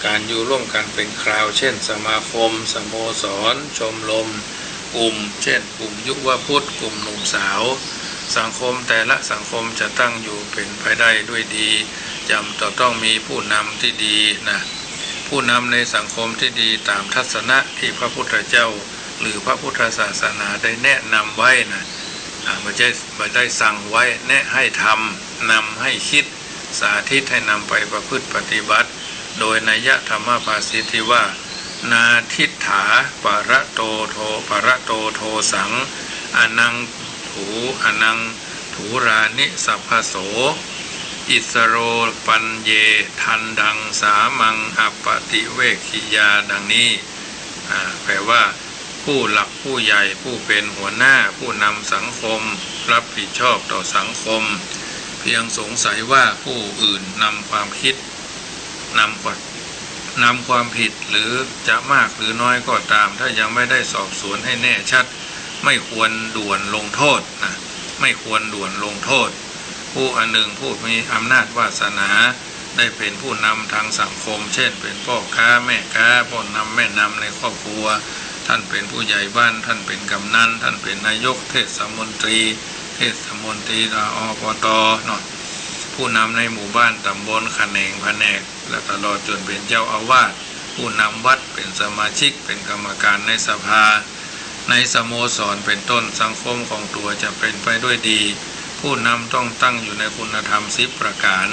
การอยู่ร่วมกันเป็นคราวเช่นสมาคมสโมสรชมรมกลุ่มเช่นกลุ่มยุวพุทธกลุ่มหนุ่มสาวสังคมแต่ละสังคมจะตั้งอยู่เป็นไปได้ด้วยดีจำต้องมีผู้นำที่ดีนะผู้นำในสังคมที่ดีตามทัศนะที่พระพุทธเจ้าหรือพระพุทธศาสนาได้แนะนำไว้นะไม่ได้สั่งไว้แนะให้ทำนำให้คิดสาธิตให้นำไปประพฤติปฏิบัติโดยนัยธรรมภาษิตที่ว่านาทิฏฐาปะระโตโทสังอนังถูรานิสัพพโสอิสโรปัญเยทันดังสามังอปติเวคิยาดังนี้แปลว่าผู้หลักผู้ใหญ่ผู้เป็นหัวหน้าผู้นำสังคมรับผิดชอบต่อสังคมเพียงสงสัยว่าผู้อื่นนำความคิดนำความผิดหรือจะมากหรือน้อยก็ตามถ้ายังไม่ได้สอบสวนให้แน่ชัดไม่ควรด่วนลงโทษนะไม่ควรด่วนลงโทษผู้อันหนึ่งผู้มีอำนาจวาสนาได้เป็นผู้นำทางสังคมเช่นเป็นพ่อค้าแม่ค้าพ่อนำแม่นำในครอบครัวท ท่านเป็นผู้ใหญ่บ้านท่านเป็นกำนันท่านเป็นนายกเทศมนตรีอบตเนาะผู้นำในหมู่บ้านตำบลแขนงแผนกและตลอดจนเป็นเจ้าอาวาสผู้นำวัดเป็นสมาชิกเป็นกรรมการในสภาในสโมสรเป็นต้นสังคมของตัวจะเป็นไปด้วยดีผู้นำต้องตั้งอยู่ในคุณธรรม10ประการ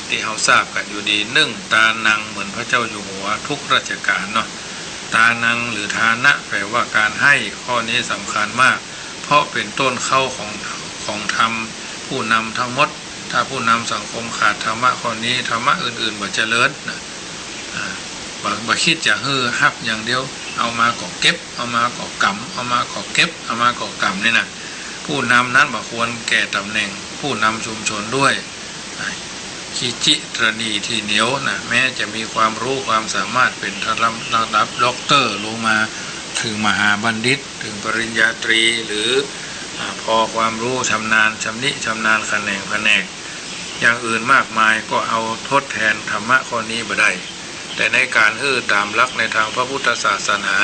ที่เราทราบกันอยู่ดี1ตานังเหมือนพระเจ้าอยู่หัวทุกราชการเนาะตานังหรือทานะแปลว่าการให้ข้อนี้สำคัญมากเพราะเป็นต้นเข้าของธรรมผู้นำทั้งหมดถ้าผู้นำสังคมขาดธรรมะข้อนี้ธรรมะอื่นๆบ่เจริญนะบ่คิดจะฮับอย่างเดียวเอามาก็เก็บเอามาก็กำเอามาก็เก็บเอามาก็กำนี่นะผู้นำนั้นบ่ควรแก่ตำแหน่งผู้นำชุมชนด้วยขีจิตรณีที่เหนียวนะแม้จะมีความรู้ความสามารถเป็นระดับด็อกเตอร์ลงมาถึงมหาบัณฑิตถึงปริญญาตรีหรือพอความรู้ชำนาญชำนาญแผนกอย่างอื่นมากมายก็เอาทดแทนธรรมะข้อนี้บ่ได้แต่ในการตามหลักในทางพระพุทธศาสนา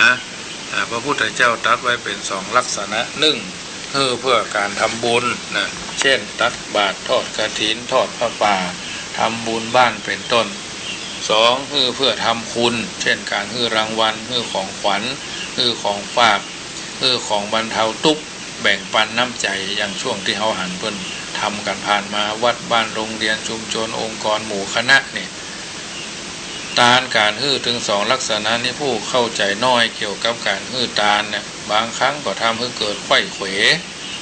พระพุทธเจ้าตรัสไว้เป็น2ลักษณะ1เพื่อการทำบุญนะเช่นตักบาตรทอดกฐินทอดผ้าป่าทำบุญบ้านเป็นต้น2เพื่อทำคุณเช่นการรางวัลของขวัญของฝากของบรรเทาทุกข์แบ่งปันน้ำใจอย่างช่วงที่เฮาหันเพิ่นทำกันผ่านมาวัดบ้านโรงเรียนชุมชนองค์กรหมู่คณะนี่ตาลการถึง2ลักษณะนี้ผู้เข้าใจน้อยเกี่ยวกับการตาลเนี่ยบางครั้งก็ทำให้เกิดไขว้เขว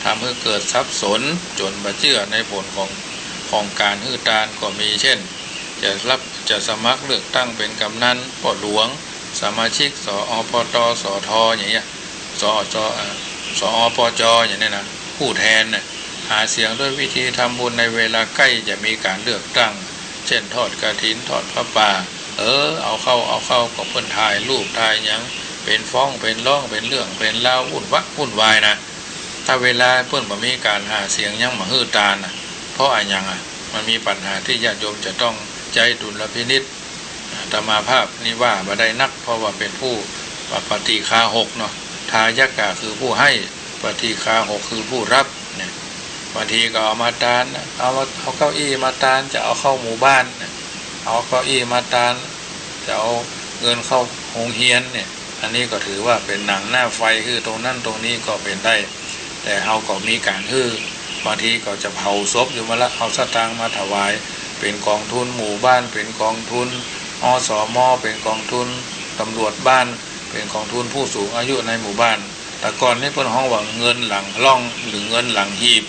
ทำให้เกิดสับสนจนบ่เชื่อในผลของการตาลก็มีเช่นจะสมัครเลือกตั้งเป็นกำนันพ่อหลวงสมาชิกสอปตสทอย่างเงี้ยสอปจอย่างนี้นะผู้แทนเนี่ยหาเสียงด้วยวิธีทำบุญในเวลาใกล้จะมีการเลือกตั้งเช่นทอดกฐินทอดผ้าป่าเอาเข้าก็เพิ่นถ่ายรูปถ่ายหยังเป็นฟ้องเป็นร้องเป็นเรื่องเป็นเล่าวุ่นวายนะถ้าเวลาเพิ่นบ่มีการหาเสียงยังมาตาลนะเพราะอะไรมันมีปัญหาที่ญาติโยมจะต้องใจดุลพินิจธรรมาภาพนี่ว่าบ่ได้นักเพราะว่าเป็นผู้ปฏิฆาหกเนาะทายกะคือผู้ให้ปฏิฆาหกคือผู้รับเนี่ยบางทีก็เอามาตานเอาเก้าอี้มาตานจะเอาเข้าหมู่บ้านเอาเก้าอี้มาตานจะเอาเงินเข้าโรงเรียนเนี่ยอันนี้ก็ถือว่าเป็นหนังหน้าไฟตรงนั้นตรงนี้ก็เป็นได้แต่เฮาก็มีการบางทีก็จะเผาศพอยู่มาละเอาสตางค์มาถวายเป็นกองทุนหมู่บ้านเป็นกองทุนอสมเป็นกองทุนตำรวจบ้านเป็นกองทุนผู้สูงอายุในหมู่บ้านแต่ก่อนนี่เพิ่นห้องว่าเงินหลังล่องหรือเงินหลังหีบ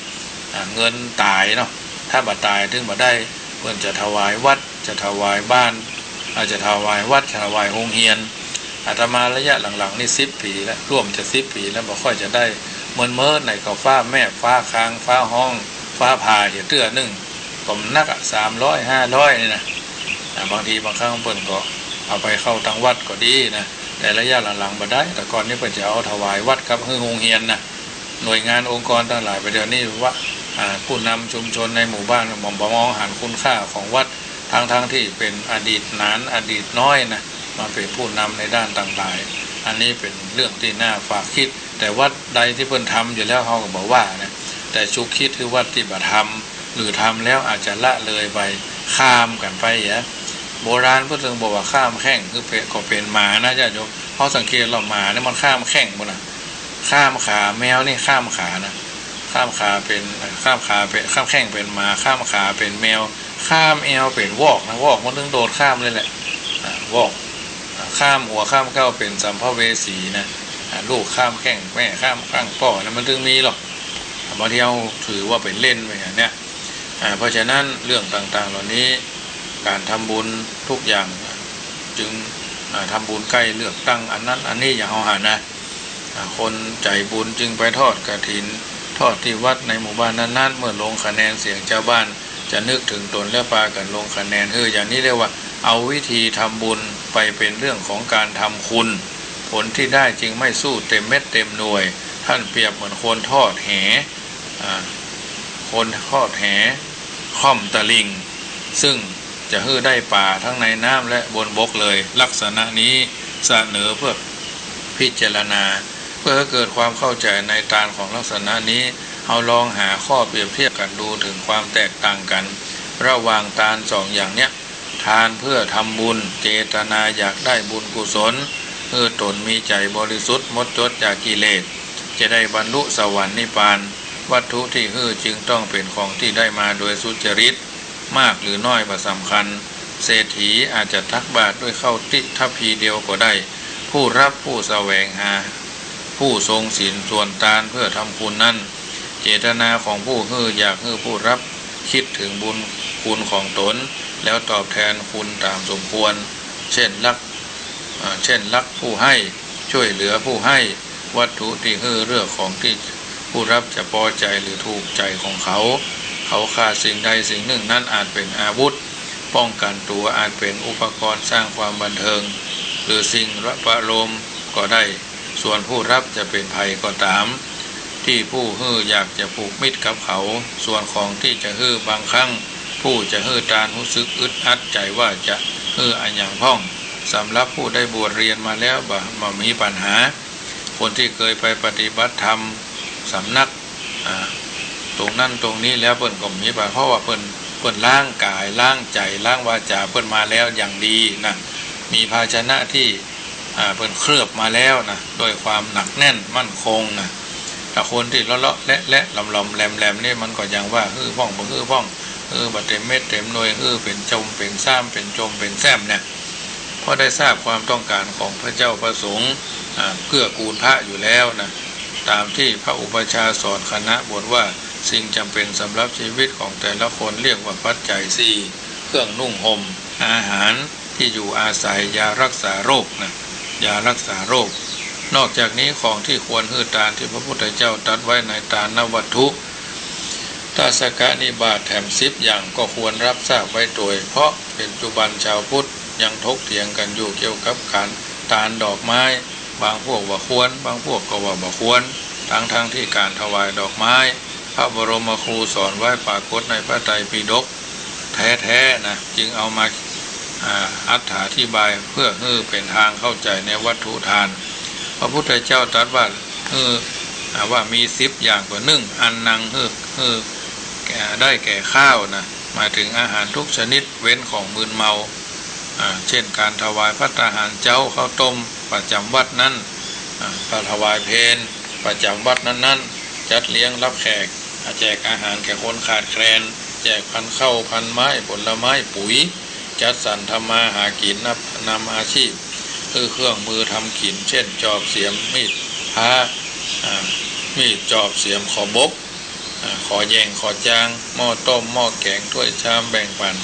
เงินตายเนาะถ้าบ่ตายถึงบ่ได้เพิ่นจะถวายวัดจะถวายบ้านอาจจะถวายวัดถวายโรงเรียนอาตมาระยะหลังๆนี่10ปีแล้วร่วมจะ10ปีแล้วบ่ค่อยจะได้เมื่อในก็ฟ้าแม่ฟ้าคางฟ้าห้องฟ้าผ่าเตื้อนึงก็นัก300 500นี่นะบางทีบางครั้งเพิ่นก็เอาไปเข้าทางวัดก็ดีนะแต่ระยะหลังๆบ่ได้แต่ก่อนนี้เพิ่นจะเอาถวายวัดกับโรงเรียนนะหน่วยงานองค์กรทั้งหลายไปเดี๋ยวนี้ว่าผู้นำชุมชนในหมู่บ้านมองหันคุณค่าของวัดทั้งที่เป็นอดีตนานอดีตน้อยนะมาเป็นผู้นำในด้านต่างๆอันนี้เป็นเรื่องที่น่าฝากคิดแต่วัดใดที่เพิ่นทำอยู่แล้วเขาก็บอกว่านะแต่ชุกคิดคือวัดที่บ่ทำหรือทำแล้วอาจจะละเลยไปข้ามกันไปโบราณเพิ่นถึงบอกว่าข้ามแข้งคือก็เป็นหมานะญาติโยมเขาสังเกตเราหมาเนี่ยมันข้ามแข้งบ่น่ะข้ามขาแมวนี่ข้ามขานะข้ามขาเป็นข้ามแข้งเป็นหมาข้ามขาเป็นแมวข้ามเอวเป็นวอกนะวอกมันถึงโดดข้ามเลยแหละวอกข้ามหัวข้ามเก้าเป็นสัมภเวสีนะลูกข้ามแข้งแม่ข้ามข้างพ่อนะมันถึงมีหรอกบางทีเราถือว่าเป็นเล่นไปอย่างเนี้ยเพราะฉะนั้นเรื่องต่างๆเหล่านี้การทำบุญทุกอย่างจึงทำบุญใกล้เลือกตั้งอันนั้นอันนี้อย่างเอาหานะคนใจบุญจึงไปทอดกฐินทอดที่วัดในหมู่บ้านนั้นๆเมื่อลงคะแนนเสียงชาวบ้านจะนึกถึงตนและปากันลงคะแนนอย่างนี้เรียกว่าเอาวิธีทำบุญไปเป็นเรื่องของการทำคุณผลที่ได้จึงไม่สู้เต็มเม็ดเต็มหน่วยท่านเปรียบเหมือนคนทอดแหคนทอดแหค่อมตะลิงซึ่งจะได้ป่าทั้งในน้ำและบนบกเลยลักษณะนี้เสนอเพื่อ พิจารณาเพื่อเกิดความเข้าใจในตานของลักษณะนี้เอาลองหาข้อเปรียบเทียบกันดูถึงความแตกต่างกันระหว่างทานสองอย่างเนี้ยทานเพื่อทำบุญเจตนาอยากได้บุญกุศลตนมีใจบริสุทธิ์หมดจดจากกิเลสจะได้บรรลุสวรรค์นิพพานวัตถุที่จึงต้องเป็นของที่ได้มาโดยสุจริตมากหรือน้อยบ่สำคัญเศรษฐีอาจจะตักบาตรด้วยข้าวติทัพพีเดียวก็ได้ผู้รับผู้แสวงหาผู้ทรงศีลส่วนทานเพื่อทำคุณนั้นเจตนาของผู้อยากผู้รับคิดถึงบุญคุณของตนแล้วตอบแทนคุณตามสมควรเช่นรักผู้ให้ช่วยเหลือผู้ให้วัตถุที่เรื่องของที่ผู้รับจะพอใจหรือถูกใจของเขาขาดสิ่งใดสิ่งหนึ่งนั้นอาจเป็นอาวุธป้องกันตัวอาจเป็นอุปกรณ์สร้างความบันเทิงหรือสิ่งระประโลมก็ได้ส่วนผู้รับจะเป็นภัยก็ตามที่ผู้อยากจะผูกมิตรกับเขาส่วนของที่จะบางครั้งผู้จะทานรู้สึกอึดอัดใจว่าจะอันอย่างพ้องสำหรับผู้ได้บวชเรียนมาแล้วบ่มีปัญหาคนที่เคยไปปฏิบัติธรรมสำนักตรงนั้นตรงนี้แล้วเพิ่นก็มีเพราะว่าเพิ่นล้างกายล้างใจล้างวาจาเพิ่นมาแล้วอย่างดีนะมีภาชนะที่เพิ่นเคลือบมาแล้วนะโดยความหนักแน่นมั่นคงนะแต่คนที่เลาะและลำแหลมนี่มันก็ยังว่าพ่องบ่พ่องบ่เต็มเม็ดเต็มหน่วยเป็นจมเป็นซ้ำเป็นจมเป็นแซมเนี่ยเพราะได้ทราบความต้องการของพระเจ้าประสงค์เกื้อกูลพระอยู่แล้วนะตามที่พระอุปัชฌาย์สอนคณะบทว่าสิ่งจำเป็นสำหรับชีวิตของแต่ละคนเรียกว่าปัจจัยสี่เครื่องนุ่งห่มอาหารที่อยู่อาศัยยารักษาโรคนะยารักษาโรคนอกจากนี้ของที่ควรทานที่พระพุทธเจ้าตรัสไว้ในทานวัตถุตาสกนิบาตแถม10อย่างก็ควรรับทราบไว้โดยเพราะเป็นปัจจุบันชาวพุทธยังถกเถียงกันอยู่เกี่ยวกับการทานดอกไม้บางพวกว่าควรบางพวกก็ว่าบ่ควรทั้งที่การถวายดอกไม้พระบรมครูสอนไว้ปรากฏในพระไตรปิฎกแท้ๆนะจึงเอามาอธิบายเพื่อเป็นทางเข้าใจในวัตถุทานพระพุทธเจ้าตรัสว่ามี10อย่างกว่า1อันนังได้แก่ข้าวนะหมายถึงอาหารทุกชนิดเว้นของมึนเมาเช่นการถวายภัตตาหารเจ้าข้าวต้มประจำวัดนั้นถวายเพลประจำวัดนั้นจัดเลี้ยงรับแขกแจกอาหารแก่คนขาดแคลนแจกพันธุ์ข้าวพันธุ์ไม้ผลไม้ปุ๋ยจัดสรรทำมาหากินนำอาชีพเครื่องมือทำกินเช่นจอบเสียมมีดผ้ามีดจอบเสียมขอบกขอแยงขอจางหม้อต้มหม้อแกงถ้วยชามแบ่งปัน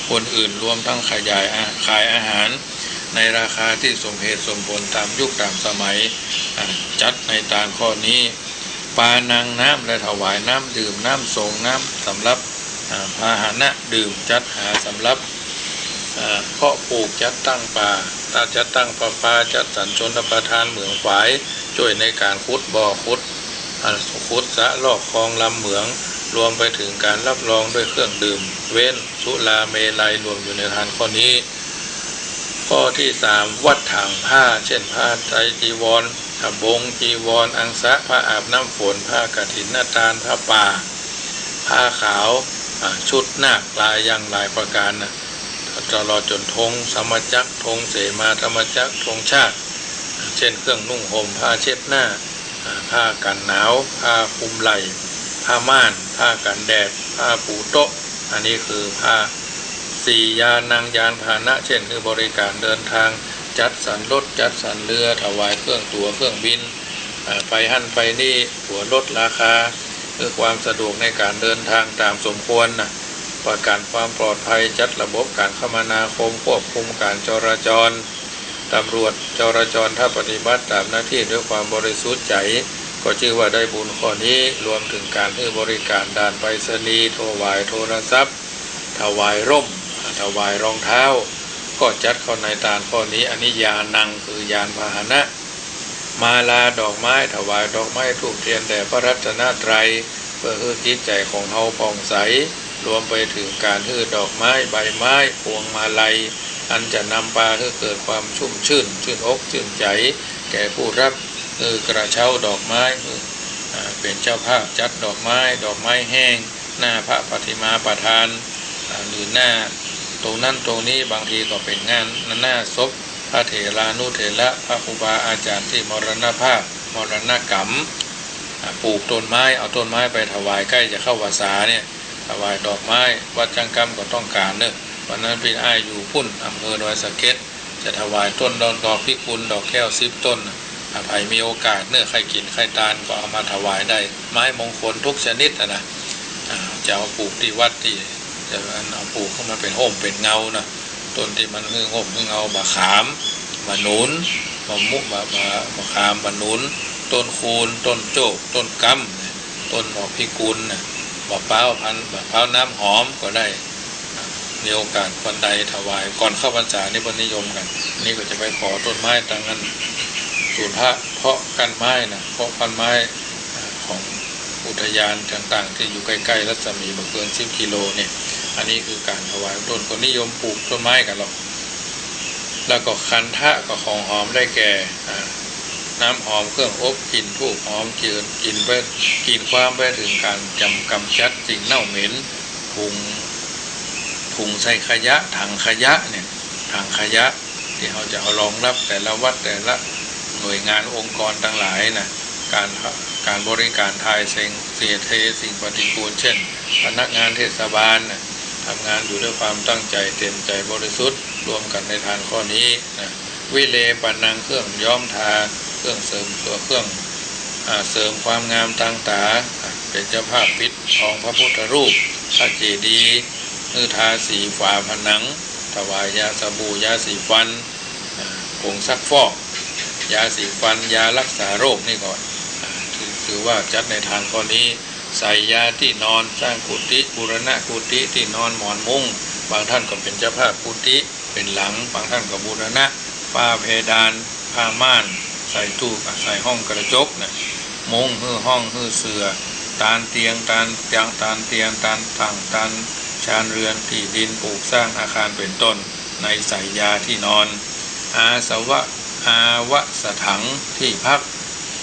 คนอื่นรวมทั้งขายอาหารในราคาที่สมเหตุสมผลตามยุคตามสมัยจัดในตามข้อนี้ปานังน้ำและถวายน้ำดื่มน้ำส่งน้ำสำหรับพาหนะดื่มจัดหาสำหรับเพาะปลูกจัดตั้งป่าจัดตั้งประปาจัดสรรชนประทานเหมืองฝายช่วยในการขุดบ่อขุดสระลอกคลองลำเหมืองรวมไปถึงการรับรองด้วยเครื่องดื่มเว้นสุราเมลัยรวมอยู่ในทานข้อนี้ข้อที่3วัดถังผ้าเช่นผ้าไตรจีวรบงจีวรอังสะผ้าอาบน้ำฝนผ้ากฐินนาทานผ้าป่าผ้าขาวชุดนาคลายอย่างหลายประการนะตลอดจนธงสมจักรธงเสมาธรรมจักรธงชาติเช่นเครื่องนุ่งห่มผ้าเช็ดหน้าผ้ากันหนาวผ้าคลุมไหล่ผ้าม่านผ้ากันแดดผ้าปูโต๊ะอันนี้คือผ้า4ยานังยานพาหนะเช่นคือบริการเดินทางจัดสรรรถจัดสรรเรือถวายเครื่องตั๋วเครื่องบินไปหั่นไปนี่ตั๋วลดราคาเพื่อความสะดวกในการเดินทางตามสมควรนะประกันความปลอดภัยจัดระบบการคมนาคมควบคุมการจราจรตำรวจจราจรถ้าปฏิบัติตามหน้าที่ด้วยความบริสุทธิ์ใจก็ชื่อว่าได้บุญข้อนี้รวมถึงการให้บริการด่านไปรษณีย์ถวายโทรศัพท์ถวายร่มถวายรองเท้าก็จัดเข้าในทานข้อนี้อันนี้ยานังคือยานพาหนะมาลาดอกไม้ถวายดอกไม้ธูปเทียนแด่พระรัตนตรัยเพื่อให้จิตใจของเฮาผ่องใสรวมไปถึงการฮืดดอกไม้ใบไม้พวงมาลัยอันจะนำพาให้เกิดความชุ่มชื่นอกชื่นใจ แก่ผู้รับคือกระเช้าดอกไม้เป็นเจ้าภาพจัดดอกไม้แห้งหน้าพระปฏิมาประธานหรือหน้าตรงนั้นตรงนี้บางทีก็เป็นงานหน้าศพพระเถรานุเถระพระครูบาอาจารย์ที่มรณภาพมรณกรรมปลูกต้นไม้เอาต้นไม้ไปถวายใกล้จะเข้าพรรษาเนี่ยถวายดอกไม้วัดจังกรรมก็ต้องการเนอะวันนั้นพี่อ้ายอยู่พุ่นอำเภอดอยสะเก็ดจะถวายต้นดอกพิกุลดอกแก้ว10 ต้นใครมีโอกาสเนื้อใครกินใครตานก็เอามาถวายได้ไม้มงคลทุกชนิดนะจะเอาปลูกที่วัดที่จะเอาปลูกเข้ามาเป็นโฮมเป็นเงานะต้นที่มันคือโฮมคือเงาบะขามบะหนุนบะมุบะขามบะหนุนต้นคูนต้นโจกต้นกำต้นดอกพิกุลบะเป้าพันบะเป้าน้ำหอมก็ได้มีโอกาสวันใดถวายก่อนเข้าพรรษานี่บนนิยมกันนี่ก็จะไปขอต้นไม้ต่างกันศูนย์พระเพาะกันไม้นะเพาะพันไม้ของอุทยานต่างๆที่อยู่ใกล้ๆรัศมีเกิน10 กิโลเนี่ยอันนี้คือการถวายต้นคนนิยมปลูกต้นไม้กันหรอกแล้วก็คันทะก็ของหอมได้แก่น้ำหอมเครื่องอบกลิ่นทูบหอมเจือนกลิ่นไปกลิ่นความไปถึงการกำจัดสิ่งเน่าเหม็นถุงใส่ขยะถังขยะเนี่ยถังขยะที่เขาจะเอารองรับแต่ละวัดแต่ละหน่วยงานองค์กรต่างหลายนะการบริการทายเสิ่งปฏิกูลเช่นพนักงานเทศบาลนะทำงานอยู่ด้วยความตั้งใจเต็มใจบริสุทธิ์รวมกันในทานข้อนี้นะวิเลปนังเครื่องย้อมทาเครื่องเสริมตัวเครื่องเสริมความงามต่างๆเป็นเจ้าภาพปิดทองพระพุทธรูปพระเจดีย์ทาสีฝาผนังถวายยาสบู่ยาสีฟันผงซักฟอกยาสีฟันยารักษาโรคนี่ก่อนถือว่าจัดในทางข้อนี้ใส่ยาที่นอนสร้างกุฏิบูรณะกุฏิที่นอนหมอนมุ้งบางท่านก็เป็นเจ้าภาพกุฏิเป็นหลังบางท่านก็บูรณะฝ้าเพดานผ้าม่านใส่ตู้ใส่ห้องกระจกนะมุ้งห้องเสือตานเตียงตานเตียงตานถังตานชานเรือนที่ดินปลูกสร้างอาคารเป็นต้นในใส่ยาที่นอนอาวสถังที่พัก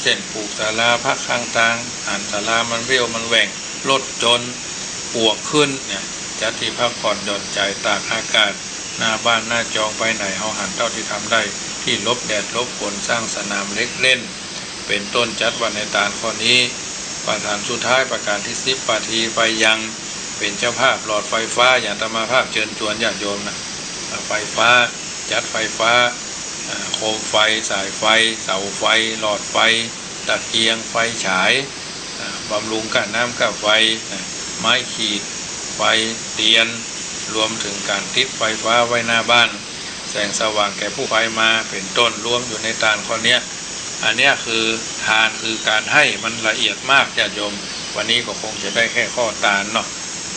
เช่นปลูกศาลาพักข้างทางศาลามันเรียวมันแหว่งลดจนปวกขึ้นเนี่ยจัดที่พักผ่อนหย่อนใจตากอากาศหน้าบ้านหน้าจองไปไหนเอาหันเท่าที่ทำได้ที่ลบแดดลบฝนสร้างสนามเล็กเล่นเป็นต้นจัดวันในตาลข้อนี้ประธานสุดท้ายประการที่10 ปาทีไปยังเป็นเจ้าภาพหลอดไฟฟ้าอย่างธรรมภาพเชิญชวนญาติโยมนะไฟฟ้าจัดไฟฟ้าโคมไฟสายไฟเสาไฟหลอดไฟตะเกียงไฟฉายบำรุงกันน้ำกับไฟไม้ขีดไฟเตียนรวมถึงการติดไฟฟ้าไว้หน้าบ้านแสงสว่างแก่ผู้ไปมาเป็นต้นรวมอยู่ในทานข้อนี้อันนี้คือทานคือการให้มันละเอียดมากญาติโยมวันนี้ก็คงจะได้แค่ข้อทานเนาะ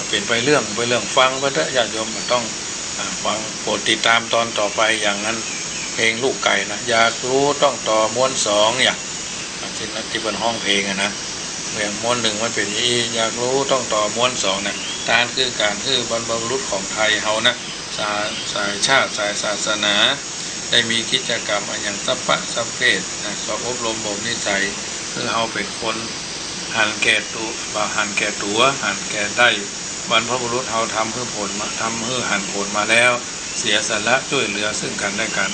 เป็นไปเรื่องฟังไปเถอะญาติโยมมันต้องฟังโปรดติดตามตอนต่อไปอย่างนั้นเพลงลูกไก่นะอยากรู้ต้องต่อม้วน2อย่างที่เป็นห้องเพลงนะเรื่องม้วน1มันเป็นอยากรู้ต้องต่อม้วน2นะทานคือการคือบรรพบุรุษของไทยเฮานะสายชาติสายศาสนาได้มีกิจกรรมอย่างสัพพะสัพเพทนะสอบอบรมบ่มนิสัยคือเฮาเป็นคนหันแก่ตัวหันแก่ได้บรรพบุรุษเฮาทำเพื่อผลมาทำเพื่อหันผลมาแล้วเสียสละช่วยเหลือซึ่งกันและกัน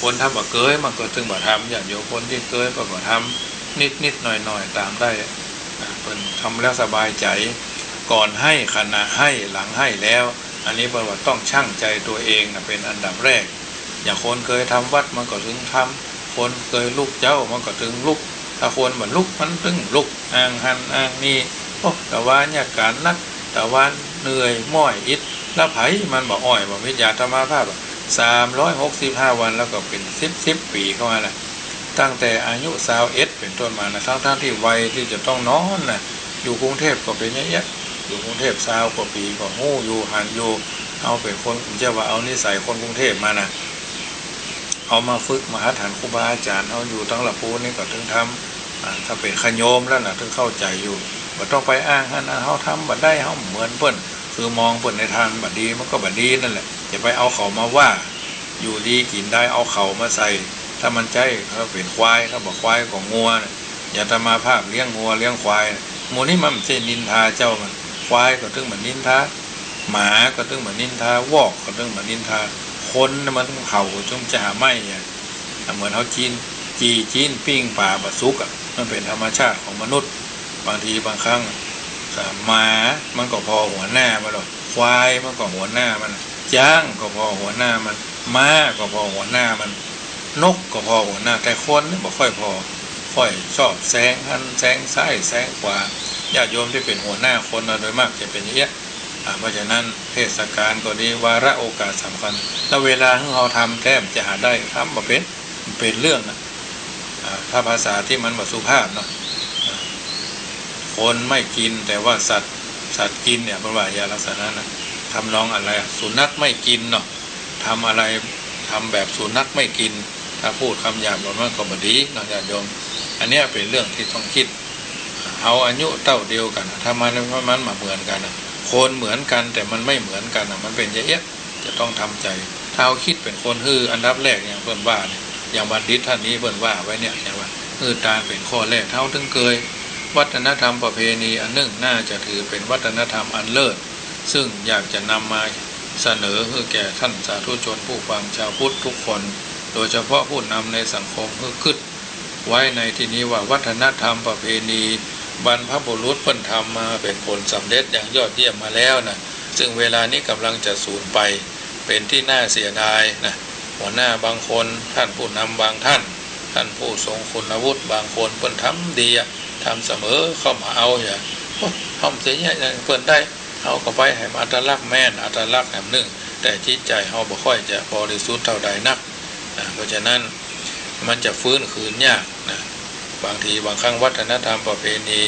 คนทำบ่เกยมันก็ถึงบ่ทำอย่างเดียวคนที่เกยก็บ่ทำนิดหน่อยตามได้เป็นทำแล้วสบายใจก่อนให้ขณะให้หลังให้แล้วอันนี้ประวัติต้องชั่งใจตัวเองนะเป็นอันดับแรกอย่างคนเคยทำวัดมันก็ถึงทำคนเคยลุกเจ้ามันก็ถึงลุกถ้าคนเหมือนลุกมันถึงลุกอ้างหันอ้างนี่โอ้แต่ว่าเนี่ยการนักแต่ว่าเหนื่อยม้อยอิดแล้วไผมันบอกอ้อยบอกวิทยาธรรมภาพ365 วันแล้วก็เป็น10 ปีเข้ามาแหละตั้งแต่อายุ21เป็นต้นมานะทั้งที่วัยที่จะต้องนอนนะอยู่กรุงเทพก็เป็นเยอะๆอยู่กรุงเทพ20 กว่าปีก็หู้อยู่หันอยู่เอาเป็นคนเจ้าว่าเอานิสัยคนกรุงเทพมานะเอามาฝึกมาหัดหันครูบาอาจารย์เอาอยู่ตั้งละปูนี่ก็ถึงทำถ้าเป็นขโยมแล้วนะถึงเข้าใจอยู่บ่ต้องไปอ้างให้นะเขาทำบ่ได้เขาเหมือนเปิ้นคือมองเปิ้นในทางบ่ดีมันก็บ่ดีนั่นแหละอย่าไปเอาเขามาว่าอยู่ดีกินได้เอาเขามาใส่ ถ้ามันใจเขาเป็นควายเขาบอกควายของงัวเนี่ยอย่าตมาภาพเลี้ยงงัวเลี้ยงควายหมูนี่มันไม่ใช่นินทาเจ้ามันควายก็ถึงเหมือนนินทาหมาก็ถึงเหมือนนินทาวอกก็ถึงเหมือนนินทาคนมันต้องเห่าจงจะหาไม่เนี่ยเหมือนเขาจีนปิ้งป่าบะซุกอ่ะมันเป็นธรรมชาติของมนุษย์บางทีบางครั้งหมามันก็พอหัวหน้ามันหรอกควายมันก็หัวหน้ามันช้างก็พอหัวหน้ามันม้าก็พอหัวหน้ามันนกก็พอหัวหน้าแต่คนนี่บ่ค่อยพอค่อยชอบแซงหันแซงซ้ายแซงขวาญาติโยมที่เป็นหัวหน้าคนโดยมากจะเป็นอย่างนี้เพราะฉะนั้นเทศกาลก็ดีวาระโอกาสสำคัญแล้วเวลาที่เราทำแท้จะหาได้ทำมาเป็นเรื่องนะถ้าภาษาที่มันสุภาพเนาะคนไม่กินแต่ว่าสัตว์กินเนี่ยเป็นว่าอย่าลักษณะนะทำนองอะไรสุนัขไม่กินเนาะทำอะไรทำแบบสุนัขไม่กินถ้าพูดคำหยาบแบบนั้นก็บดีเนาะญาติโยมอันนี้เป็นเรื่องที่ต้องคิดเอาอายุเท่าเดียวกันทำไมมันมาเหมือนกันคนเหมือนกันแต่มันไม่เหมือนกันมันเป็นเยอะจะต้องทำใจถ้าเอาคิดเป็นคนอันดับแรกอย่างเพิ่นว่าเนี่ยอย่างบัณฑิตท่านนี้เพิ่นว่าไว้เนี่ยอย่างว่าตาเป็นข้อแรกเท่าถึงเกยวัฒนธรรมประเพณีอันหนึ่งน่าจะถือเป็นวัฒนธรรมอันเลิศซึ่งอยากจะนำมาเสนอให้แก่ท่านสาธุชนผู้ฟังชาวพุทธทุกคนโดยเฉพาะผู้นำในสังคมเพื่อคิดไว้ในที่นี้ว่าวัฒนธรรมประเพณีบรรพบุรุษเพิ่นทำมาเป็นผลสำเร็จอย่างยอดเยี่ยมมาแล้วนะซึ่งเวลานี้กำลังจะสูญไปเป็นที่น่าเสียดายนะหัวหน้าบางคนท่านผู้นำบางท่านผู้ทรงคุณวุฒิบางคนเพิ่นทำดีทำเสมอเข้ามาเอาอย่างทำเสียเนี่ยเพิ่นได้เอาก็ไปให้อัตลักษณ์แม่นอัตลักษณ์แห่งหนึ่งแต่จิตใจเขาบ่ค่อยจะบริสุทธิ์เท่าใดนักเพราะฉะนั้นมันจะฟื้นคืนยากนะบางทีบางครั้งวัฒนธรรมประเพณี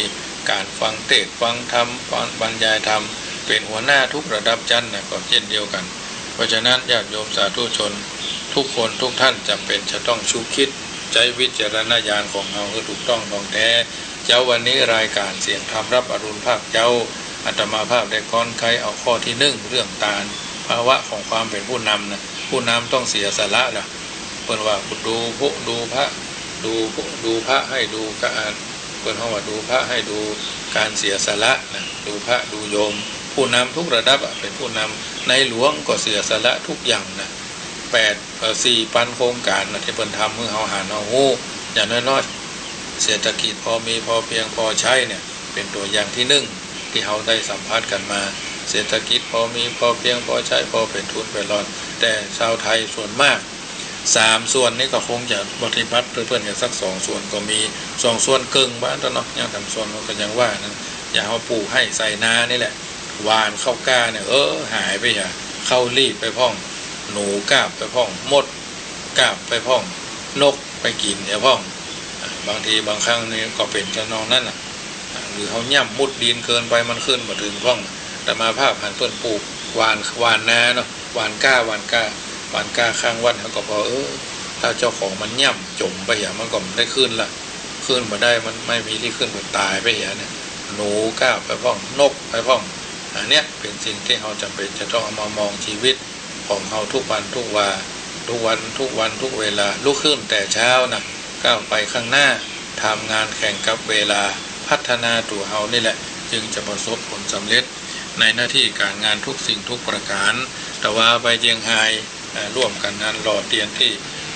การฟังเทศน์ฟังธรรมฟังบรรยายธรรมเป็นหัวหน้าทุกระดับชั้นนะก็เช่นเดียวกันเพราะฉะนั้นญาติโยมสาธุชนทุกคนทุกท่านจำเป็นจะต้องชุคิดใจวิจารณญาณของเราให้ถูกต้องตรงแท้เจ้าวันนี้รายการเสียงธรรมรับอรุณภาคเจ้าอาตมาภาพได้ค้อนไขเอาข้อที่1เรื่องตาลภาวะของความเป็นผู้นำนะผู้นำต้องเสียสละนะเพิ่นว่าดูพระให้ดูการเพิ่นว่าดูพระให้ดูการเสียสละนะดูพระดูโยมผู้นำทุกระดับเป็นผู้นำในหลวงก็เสียสละทุกอย่างนะ4 ปันโครงการนะที่เพิ่นทำเมื่อเฮาหาเอาฮู้อย่างน้อยๆเศรษฐกิจพอมีพอเพียงพอใช้เนี่ยเป็นตัวอย่างที่1ที่เฮาได้สัมผัสกันมาเศรษฐกิจพอมีพอเพียงพอใช้พอเป็นทุนเป็นรอนแต่ชาวไทยส่วนมาก3 ส่วนนี้ก็คงจะปฏิบัติเพื่อนกันสัก2 ส่วนก็มี2 ส่วนครึ่งบ้านตัวเนาะยังทำส่วนก็ยังว่านะอย่าเอาปลูกให้ใส่นานี่แหละหวานเข้ากล้าเนี่ยหายไปอย่าเข้ารีดไปพ่องหนูกาบไปพ่องมดกาบไปพ่องนกไปกินเนี่ยพ่องบางทีบางครั้งนี่ก็เป็นจะนองนั่นหรือเขาย่ำมุดดินเกินไปมันขึ้นมาถึงพ่องแต่มาภาพหันเพื่อนปลูกหวานนาเนาะหวานก้าข้างวัดเขาก็พอถ้าเจ้าของมันย่ำจมไปอย่างมันก็ไม่ได้ขึ้นละขึ้นมาได้มันไม่มีที่ขึ้นมันตายไปอย่างเนี่ยหนูกาบไปพ่องนกไปพ่องอันเนี้ยเป็นสิ่งที่เราจำเป็นจะต้องเอามามองชีวิตของเราทุกวันทุกเวลาลุกขึ้นแต่เช้านะก้าวไปข้างหน้าทำงานแข่งกับเวลาพัฒนาตัวเรานี่แหละจึงจะประสบผลสำเร็จในหน้าที่การงานทุกสิ่งทุกประการแต่ว่าไปเจียงไฮ้ร่วมกันงานหล่อเตียนที่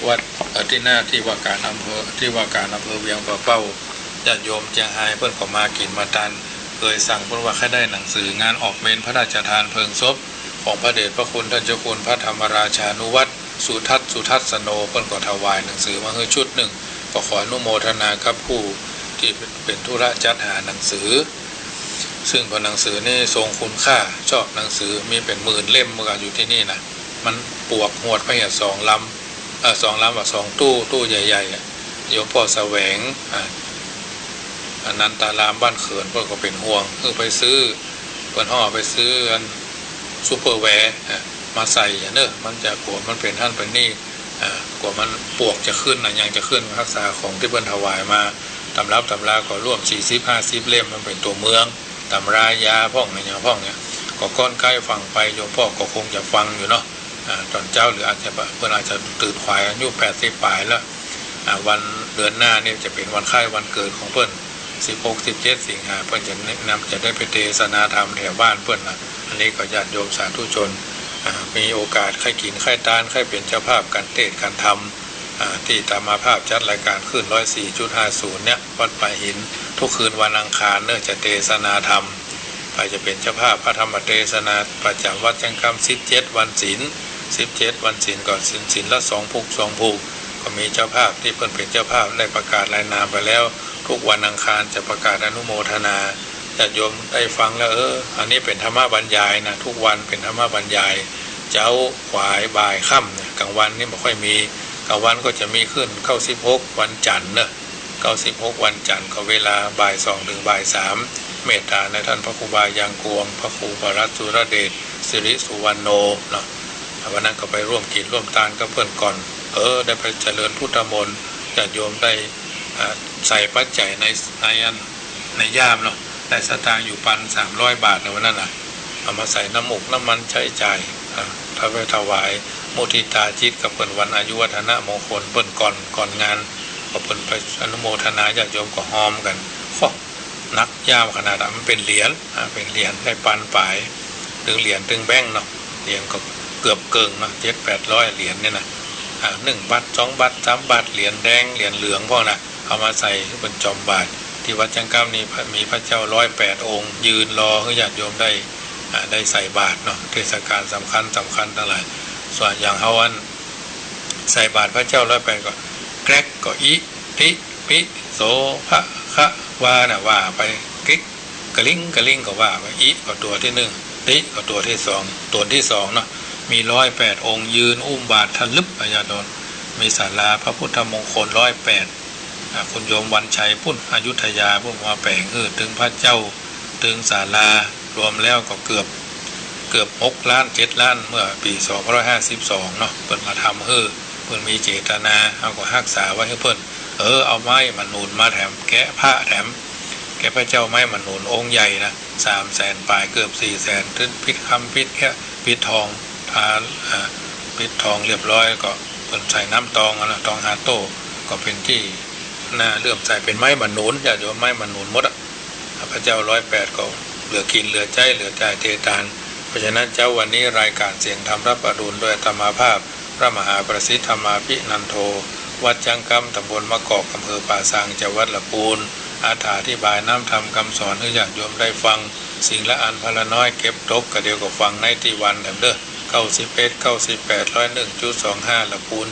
วัดที่หน้าที่ว่าการอำเภอเวียงป่าเป้าญาติโยมเจียงไฮ้เพิ่นก็มากินมาตันเคยสั่งเพิ่นว่าให้ได้หนังสืองานออกเมนพระราชทานเพลิงศพของพระเดชพระคุณท่านเจ้าคุณพระธรรมราชานุวัตรสุทัศน์สโนเพิ่นก็ถวายหนังสือมาให้ชุดหนึ่งก็ขออนุโมทนากับผู้ที่เป็นธุระจัดหาหนังสือซึ่งหนังสือนี่ทรงคุณค่าชอบหนังสือมีเป็นหมื่นเล่มเมื่ออยู่ที่นี่นะมันปวกหวดไปอย่าง2 ลำ2 ตู้ใหญ่ๆโยมพ่อแสวงอนันตารามบ้านเขินเพื่อนก็เป็นห่วงคือไปซื้อเพื่อนห่อไปซื้ออันซูเปอร์แวร์มาใส่เนอะมันจะกลัวมันเป็นท่านเป็นนี่กลัวมันปวกจะขึ้นยังจะขึ้นรักษาของที่เพื่อนถวายมาตำราก็ร่วม40-50 เล่มมันเป็นตัวเมืองตำรายาพ่องเนี่ยพ่องเนี่ยก็ก้อนใกล้ฟังไปโยมพ่อก็คงจะฟังอยู่เนาะตอนเจ้าหรืออาจจะเพื่อนอาจจะตื่นขวายอายุ80 ปลายแล้ว วันเดือนหน้านี่จะเป็นวันคล้ายวันเกิดของเพิ่น16-17 สิงหาเพิ่นจะแนะนำจะได้ไปเทศนาธรรมแถวบ้านเพิ่นนะอันนี้ก็ญาติโยมสาธุชนมีโอกาสใครกินใครทานใครเป็นเจ้าภาพการเทศน์การธรรมที่ตามมาภาพจัดรายการขึ้น 104.50 เนี่ยวัดป่าหินทุกคืนวันอังคารเนื่องจะเทศนาธรรมไปจะเป็นเจ้าภาพพระธรรมเทศนาประจำวัดจังคำ17 วันศีล17 วันศีลก็ศีลละ2 ภูกก็มีเจ้าภาพที่เพิ่นเป็นเจ้าภาพได้ประกาศรายนามไปแล้วทุกวันอังคารจะประกาศอนุโมทนาญาติโยมได้ฟังแล้วอันนี้เป็นธรรมบรรยายนะทุกวันเป็นธรรมบรรยายเจ้าขวายบ่ายค่ำเนี่ยกลางวันนี่ไม่ค่อยมีกลางวันก็จะมีขึ้น96วันจันทร์เนอะ96วันจันทร์ก็เวลาบ่าย 2 ถึงบ่าย 3เมตตาในท่านพระครูบายังกวงพระครูปรัตสุรเดชสิริสุวรรณโนเนาะวันนั้นก็ไปร่วมกินร่วมทานกับเพื่อนก่อนได้ไปเจริญพุทธมนต์ญาติโยมได้ใส่ปัจจัยในย่ามเนาะได้สตางค์อยู่1,300 บาทในวันนั้นเอามาใส่น้ำมูกน้ำมันใช้จ่ายพระไปถวายมุทิตาจิตกับเปิ่นวันอายุวัฒนะมงคลเปิ่นก่อนงานก็เปิ่นไปอนุโมทนาญาติโยมก็หอมกันนักย่ามขนาดนั้นมันเป็นเหรียญได้ปันป่ายถึงเหรียญถึงแบงค์เนาะเหรียญก็เกือบเกินเนาะ700-800 เหรียญเนี่ยนะ1 บาท 2 บาท 3 บาทเหรียญแดงเหรียญเหลืองพวกน่ะเอามาใส่บนจอมบาทที่วัดจังก้ามนี้มีพระเจ้า108 องค์ยืนรอให้ญาติโยมได้ใส่บาตรเนาะเทศกาลสำคัญทั้งหลายส่วนอย่างเฮาอันใส่บาตรพระเจ้า108ก็แกรกก็อิทิปิโสภะคะวาน่ะว่าไปกิ๊กกะลิงก็ว่าไปอิก็ตัวที่1ติก็ตัวที่2ตัวที่2เนาะมี108 องค์ยืนอุ้มบาตรทะลึบอาญาโดนมีศาลาพระพุทธมงคล108คุณโยมวันชัยพุ่นอยุธยาพุ่นมาแปลงถึงพระเจ้าถึงศาลารวมแล้วก็เกือบ6 ล้าน 7 ล้านเมื่อปี2552เนาะเพิ่นมาทำเพิ่นมีเจตนาเอาก็รักษาไว้ให้เพิ่นเอาไม้มาหนุนมาแถมแกะพระแถมแกะพระเจ้าไม้มาหนุนองค์ใหญ่นะ300,000 ปลายเกือบ400,000ถึงพิษคำพิษแค่พิษทองทาพิษทองเรียบร้อยก็เพิ่นใส่น้ำตองนะตองหาโต้ก็เป็นที่น่าเลื่อมใสเป็นไม้มาหนุนญาติโยมไม้มาหนุนหมดพระเจ้า108ก็เหลือกินเหลือใจเหลือใจเทตานเพราะฉะนั้นเจ้าวันนี้รายการเสียงธรรมรับอรุณโดยธรรมาภาพพระมหาประสิทธิธรรมาภินันโทวัดจังกำตำบลมะกอกอำเภอป่าซางจังหวัดลำพูนอธิบายน้ำธรรมคำสอนให้ญาติโยมได้ฟังสิ่งละอันพละน้อยเก็บตกก็เดียวกับฟังในที่วันเด้อ91 98 101.25ลำพูน